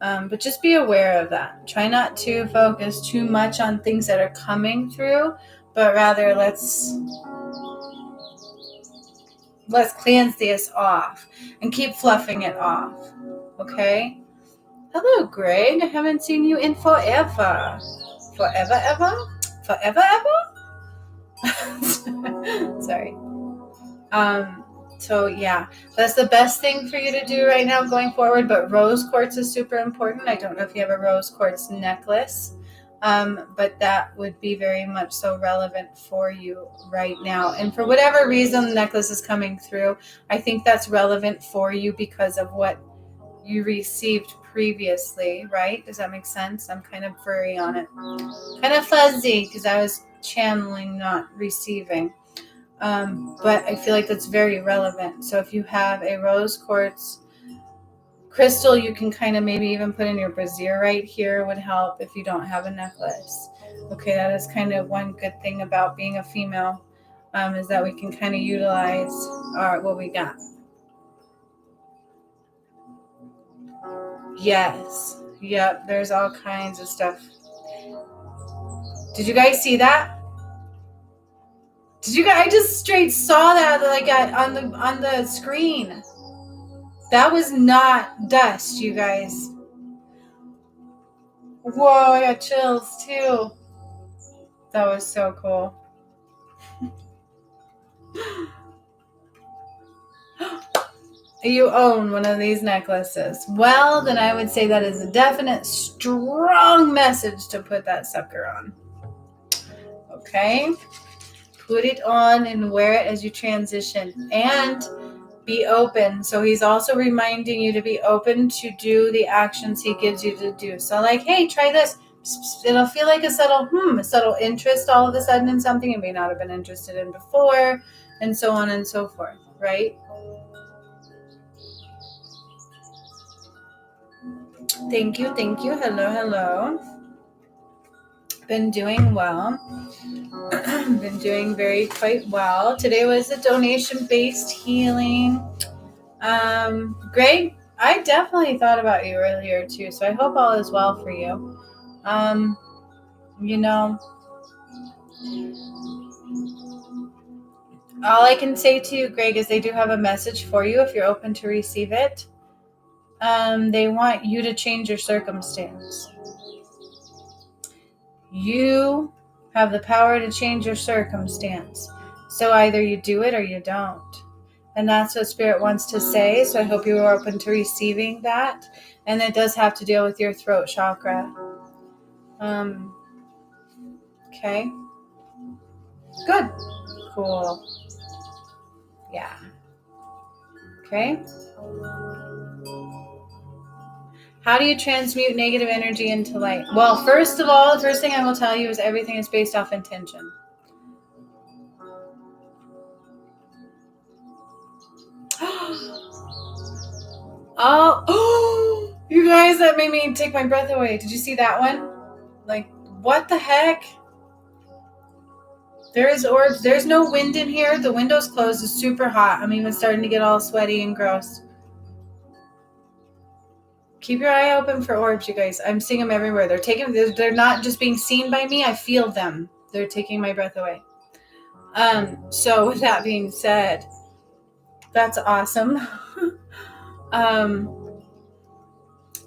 But just be aware of that. Try not to focus too much on things that are coming through, but rather let's cleanse this off and keep fluffing it off. Okay? Hello, Greg. I haven't seen you in forever. Forever, ever? Forever, ever? Sorry. So yeah, that's the best thing for you to do right now going forward. But rose quartz is super important. I don't know if you have a rose quartz necklace, but that would be very much so relevant for you right now. And for whatever reason the necklace is coming through, I think that's relevant for you because of what you received previously, right? Does that make sense? I'm kind of furry on it. Kind of fuzzy because I was channeling, not receiving. But I feel like that's very relevant. So if you have a rose quartz crystal, you can kind of maybe even put in your brassiere right here would help if you don't have a necklace. Okay, that is kind of one good thing about being a female, is that we can kind of utilize what we got. Yes. Yep, there's all kinds of stuff. Did you guys see that? Did you guys? I just straight saw that like on the screen. That was not dust, you guys. Whoa, I got chills too. That was so cool. You own one of these necklaces. Well, then I would say that is a definite strong message to put that sucker on. Okay? Put it on and wear it as you transition. And be open. So he's also reminding you to be open to do the actions he gives you to do. So like, hey, try this. It'll feel like a subtle interest all of a sudden in something you may not have been interested in before, and so on and so forth, right? Thank you. Hello. Been doing well. Been doing quite well. Today was a donation-based healing. Greg, I definitely thought about you earlier too, so I hope all is well for you. All I can say to you, Greg, is they do have a message for you if you're open to receive it. They want you to change your circumstance. You have the power to change your circumstance. So either you do it or you don't. And that's what Spirit wants to say. So I hope you are open to receiving that. And it does have to deal with your throat chakra. Okay. Good. Cool. Yeah. Okay. How do you transmute negative energy into light? Well, first of all, the first thing I will tell you is everything is based off intention. Oh, you guys, that made me take my breath away. Did you see that one? Like, what the heck? There is orbs. There's no wind in here. The window's closed. It's super hot. I'm even starting to get all sweaty and gross. Keep your eye open for orbs, you guys. I'm seeing them everywhere. They're not just being seen by me. I feel them. They're taking my breath away. So with that being said, that's awesome.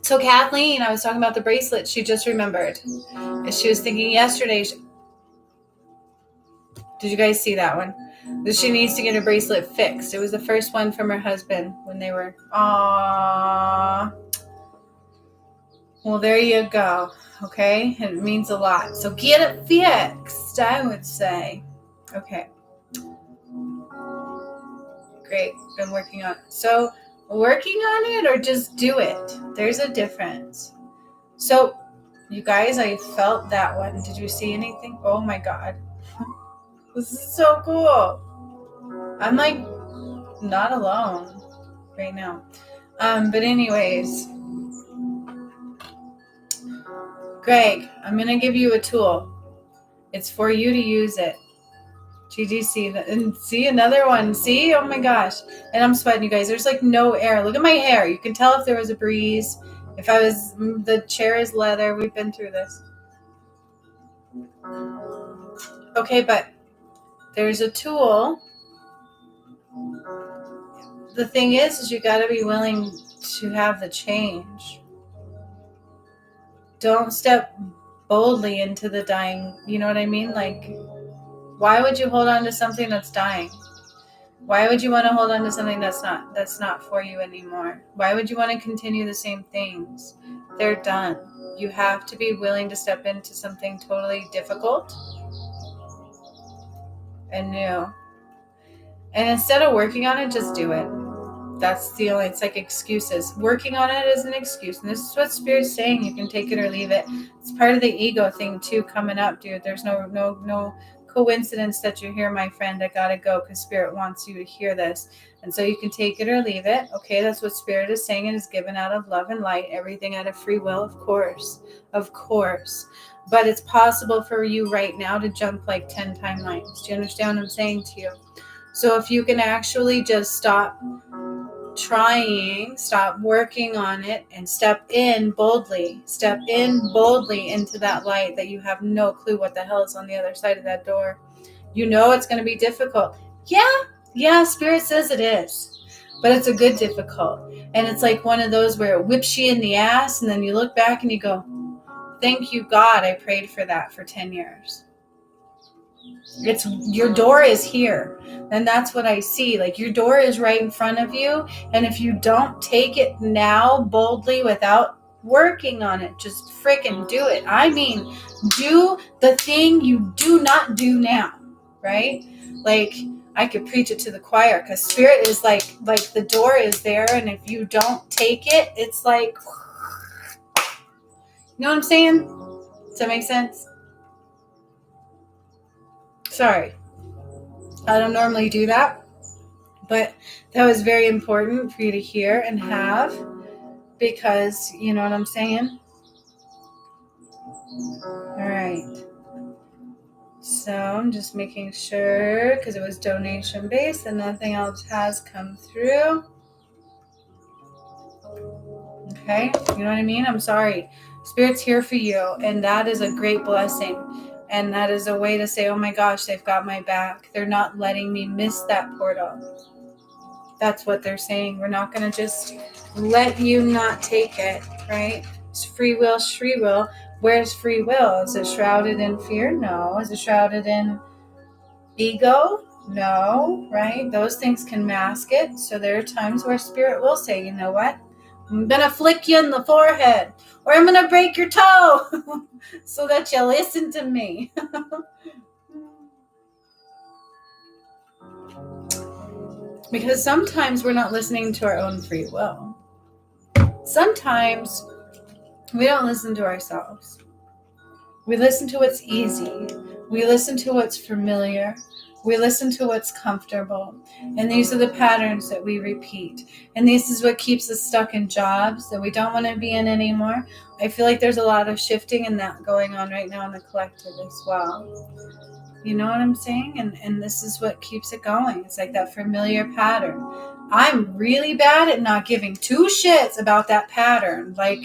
So Kathleen, I was talking about the bracelet. She just remembered. She was thinking yesterday. Did you guys see that one? That she needs to get her bracelet fixed. It was the first one from her husband when they were. Aww. Well, there you go. Okay, it means a lot. So get it fixed, I would say. Okay. Great. Been working on it. So working on it or just do it? There's a difference. So, you guys, I felt that one. Did you see anything? Oh my God. This is so cool. I'm like not alone right now. But anyways, Greg, I'm going to give you a tool. It's for you to use it. GGC, and see another one. See, oh my gosh. And I'm sweating, you guys. There's like no air. Look at my hair. You can tell if there was a breeze. If I was, the chair is leather. We've been through this. Okay, but there's a tool. The thing is you got to be willing to have the change. Don't step boldly into the dying. You know what I mean? Like, why would you hold on to something that's dying? Why would you want to hold on to something that's not for you anymore? Why would you want to continue the same things? They're done. You have to be willing to step into something totally difficult and new. And instead of working on it, just do it. That's the only, it's like excuses. Working on it is an excuse. And this is what Spirit's saying. You can take it or leave it. It's part of the ego thing too coming up, dude. There's no coincidence that you're here, my friend. I gotta go because Spirit wants you to hear this. And so you can take it or leave it. Okay, that's what Spirit is saying. It is given out of love and light. Everything out of free will, of course. Of course. But it's possible for you right now to jump like 10 timelines. Do you understand what I'm saying to you? So if you can actually just stop trying, stop working on it, and step in boldly into that light that you have no clue what the hell is on the other side of that door. You know it's going to be difficult. Yeah, Spirit says it is, but it's a good difficult. And it's like one of those where it whips you in the ass, and then you look back and you go, thank you, God, I prayed for that for 10 years. It's your door is here, and that's what I see. Like, your door is right in front of you, and if you don't take it now boldly without working on it, just freaking do it. I mean, do the thing you do not do now, right? Like, I could preach it to the choir because Spirit is like the door is there, and if you don't take it, it's like, you know what I'm saying? Does that make sense? Sorry. I don't normally do that, but that was very important for you to hear and have, because you know what I'm saying? All right. So I'm just making sure, because it was donation based and nothing else has come through. Okay. You know what I mean? I'm sorry. Spirit's here for you, and that is a great blessing. And that is a way to say, oh my gosh, they've got my back. They're not letting me miss that portal. That's what they're saying. We're not going to just let you not take it, right? It's free will, free will. Where's free will? Is it shrouded in fear? No. Is it shrouded in ego? No, right? Those things can mask it. So there are times where Spirit will say, you know what? I'm going to flick you in the forehead, or I'm going to break your toe so that you listen to me. Because sometimes we're not listening to our own free will. Sometimes we don't listen to ourselves. We listen to what's easy. We listen to what's familiar. We listen to what's comfortable. And these are the patterns that we repeat. And this is what keeps us stuck in jobs that we don't want to be in anymore. I feel like there's a lot of shifting in that going on right now in the collective as well. You know what I'm saying? And this is what keeps it going. It's like that familiar pattern. I'm really bad at not giving two shits about that pattern. Like,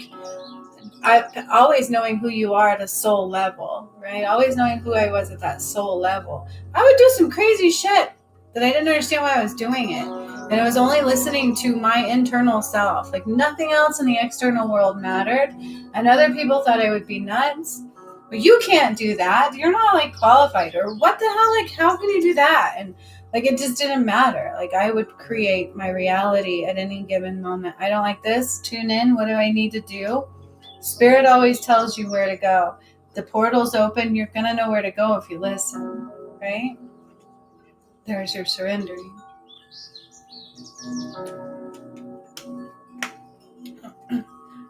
always knowing who you are at a soul level, right? Always knowing who I was at that soul level. I would do some crazy shit that I didn't understand why I was doing it. And I was only listening to my internal self. Like, nothing else in the external world mattered. And other people thought I would be nuts. But you can't do that. You're not like qualified, or what the hell? Like, how can you do that? And like, it just didn't matter. Like, I would create my reality at any given moment. I don't like this. Tune in. What do I need to do? Spirit always tells you where to go. The portal's open. You're going to know where to go if you listen, right? There's your surrendering.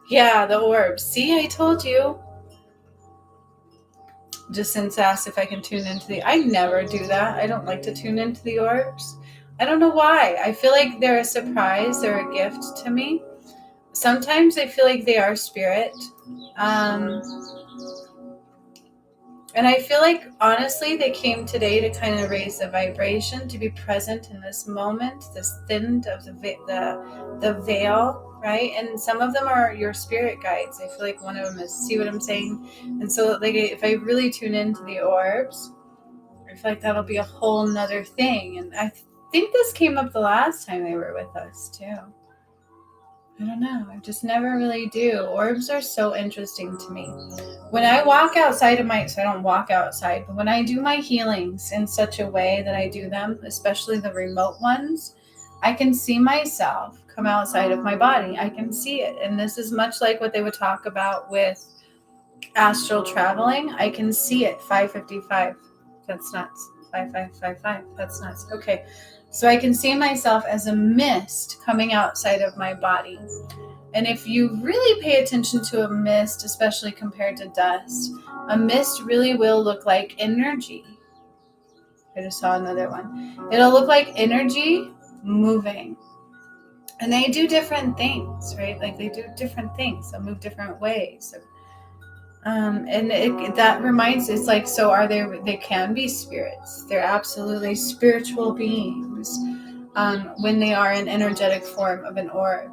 Yeah, the orbs. See, I told you. Jacinth asked if I can tune into the. I never do that. I don't like to tune into the orbs. I don't know why. I feel like they're a surprise. They're a gift to me. Sometimes I feel like they are spirit. Um, and I feel like, honestly, they came today to kind of raise the vibration, to be present in this moment, this thinned of the veil, right? And some of them are your spirit guides. I feel like one of them is, see what I'm saying? And so, like, if I really tune into the orbs, I feel like that'll be a whole nother thing. And I think this came up the last time they were with us, too. I don't know. I just never really do. Orbs are so interesting to me. When I walk outside of so I don't walk outside, but when I do my healings in such a way that I do them, especially the remote ones, I can see myself come outside of my body. I can see it. And this is much like what they would talk about with astral traveling. I can see it. 555. That's nuts. 5555. That's nuts. Okay. So I can see myself as a mist coming outside of my body. And if you really pay attention to a mist, especially compared to dust, a mist really will look like energy. I just saw another one. It'll look like energy moving. And they do different things, right? Like they do different things. They'll move different ways. That reminds, it's like, so are they can be spirits. They're absolutely spiritual beings when they are in energetic form of an orb.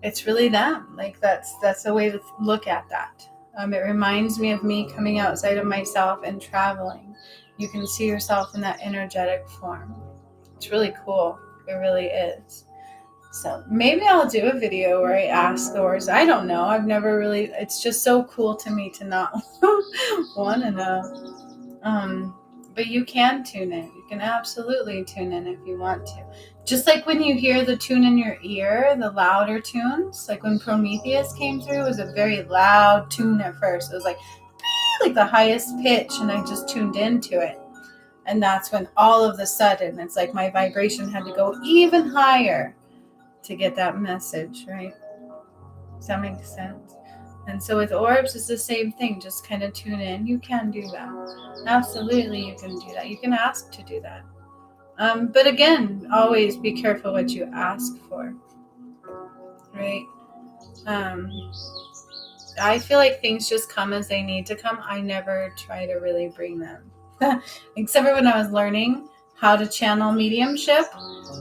It's really them. Like that's the way to look at that. It reminds me of me coming outside of myself and traveling. You can see yourself in that energetic form. It's really cool. It really is. So maybe I'll do a video where I ask the orbs. I don't know. I've never really. It's just so cool to me to not want to know. But you can tune in. You can absolutely tune in if you want to. Just like when you hear the tune in your ear, the louder tunes, like when Prometheus came through, it was a very loud tune at first. It was like the highest pitch, and I just tuned into it. And that's when all of a sudden, it's like my vibration had to go even higher to get that message, right? Does that make sense? And so with orbs, it's the same thing. Just kind of tune in. You can do that. Absolutely, you can do that. You can ask to do that. But again, always be careful what you ask for, right? I feel like things just come as they need to come. I never try to really bring them. Except for when I was learning how to channel mediumship,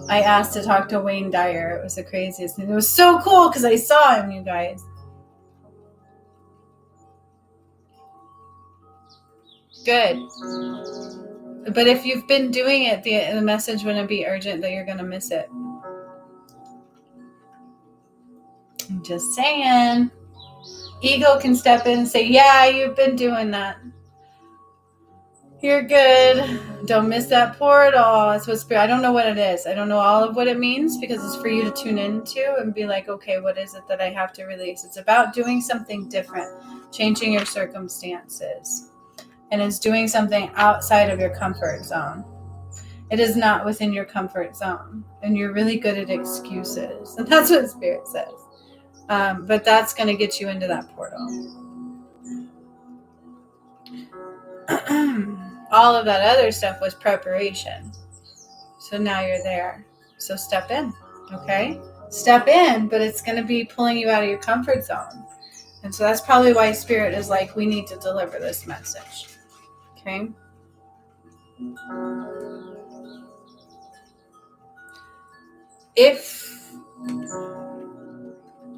I asked to talk to Wayne Dyer. It was the craziest thing. It was so cool because I saw him, you guys. Good. But if you've been doing it, the message wouldn't be urgent that you're going to miss it. I'm just saying. Ego can step in and say, yeah, you've been doing that. You're good. Don't miss that portal. That's what spirit. I don't know what it is. I don't know all of what it means because it's for you to tune into and be like, okay, what is it that I have to release? It's about doing something different, changing your circumstances. And it's doing something outside of your comfort zone. It is not within your comfort zone. And you're really good at excuses. And that's what spirit says. But that's going to get you into that portal. All of that other stuff was preparation. So now you're there. So step in, okay? Step in, but it's going to be pulling you out of your comfort zone. And so that's probably why Spirit is like, we need to deliver this message, okay?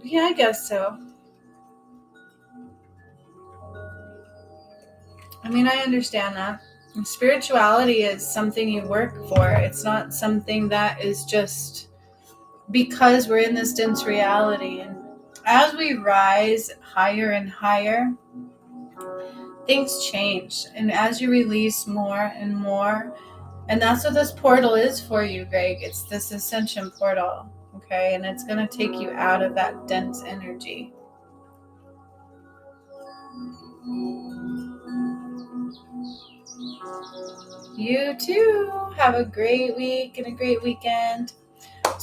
Yeah, I guess so. I mean, I understand that. Spirituality is something you work for. It's not something that is just because we're in this dense reality. And as we rise higher and higher, things change. And as you release more and more, and that's what this portal is for you, Greg. It's this ascension portal, okay? And it's going to take you out of that dense energy. You too. Have a great week and a great weekend.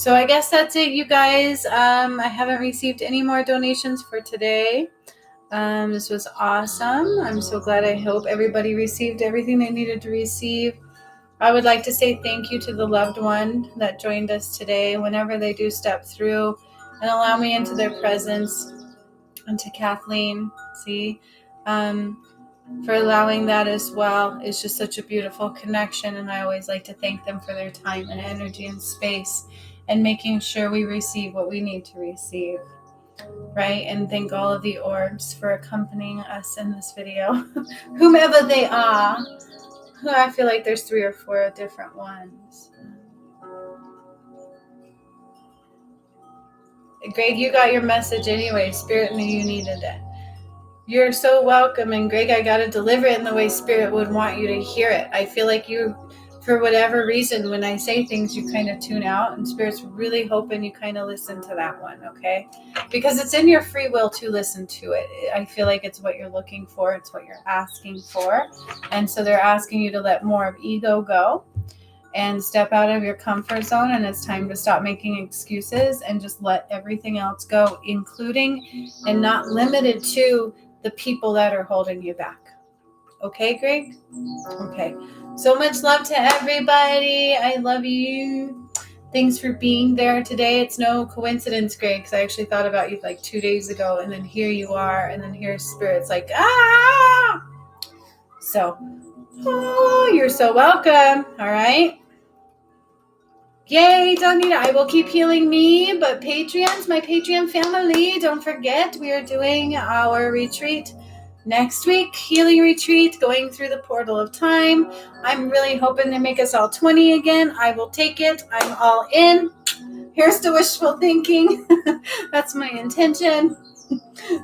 So I guess that's it, you guys. I haven't received any more donations for today. This was awesome. I'm so glad. I hope everybody received everything they needed to receive. I would like to say thank you to the loved one that joined us today whenever they do step through and allow me into their presence, and to Kathleen, for allowing that as well. It's just such a beautiful connection, and I always like to thank them for their time and energy and space and making sure we receive what we need to receive, right? And thank all of the orbs for accompanying us in this video, whomever they are. I feel like there's 3 or 4 different ones. Greg, you got your message anyway. Spirit knew you needed it. You're so welcome. And Greg, I got to deliver it in the way Spirit would want you to hear it. I feel like you, for whatever reason, when I say things, you kind of tune out, and Spirit's really hoping you kind of listen to that one, okay? Because it's in your free will to listen to it. I feel like it's what you're looking for. It's what you're asking for. And so they're asking you to let more of ego go and step out of your comfort zone, and it's time to stop making excuses and just let everything else go, including and not limited to the people that are holding you back. Okay, Greg? Okay. So much love to everybody. I love you. Thanks for being there today. It's no coincidence, Greg, because I actually thought about you like 2 days ago, and then here you are, and then here's Spirit's like, ah! So, you're so welcome. All right. Yay, Donita, I will keep healing me, but Patreons, my Patreon family, don't forget, we are doing our retreat next week, healing retreat, going through the portal of time. I'm really hoping they make us all 20 again. I will take it. I'm all in. Here's to wishful thinking. That's my intention.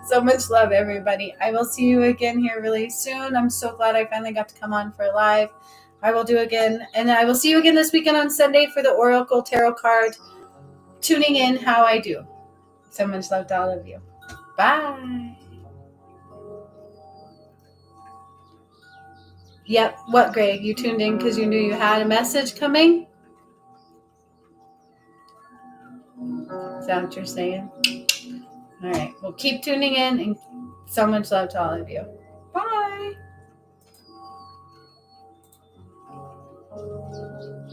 So much love, everybody. I will see you again here really soon. I'm so glad I finally got to come on for live. I will do again, and I will see you again this weekend on Sunday for the Oracle Tarot card. Tuning in how I do. So much love to all of you. Bye. Yep. What, Greg? You tuned in because you knew you had a message coming? Is that what you're saying? All right. Well, keep tuning in, and so much love to all of you. Bye.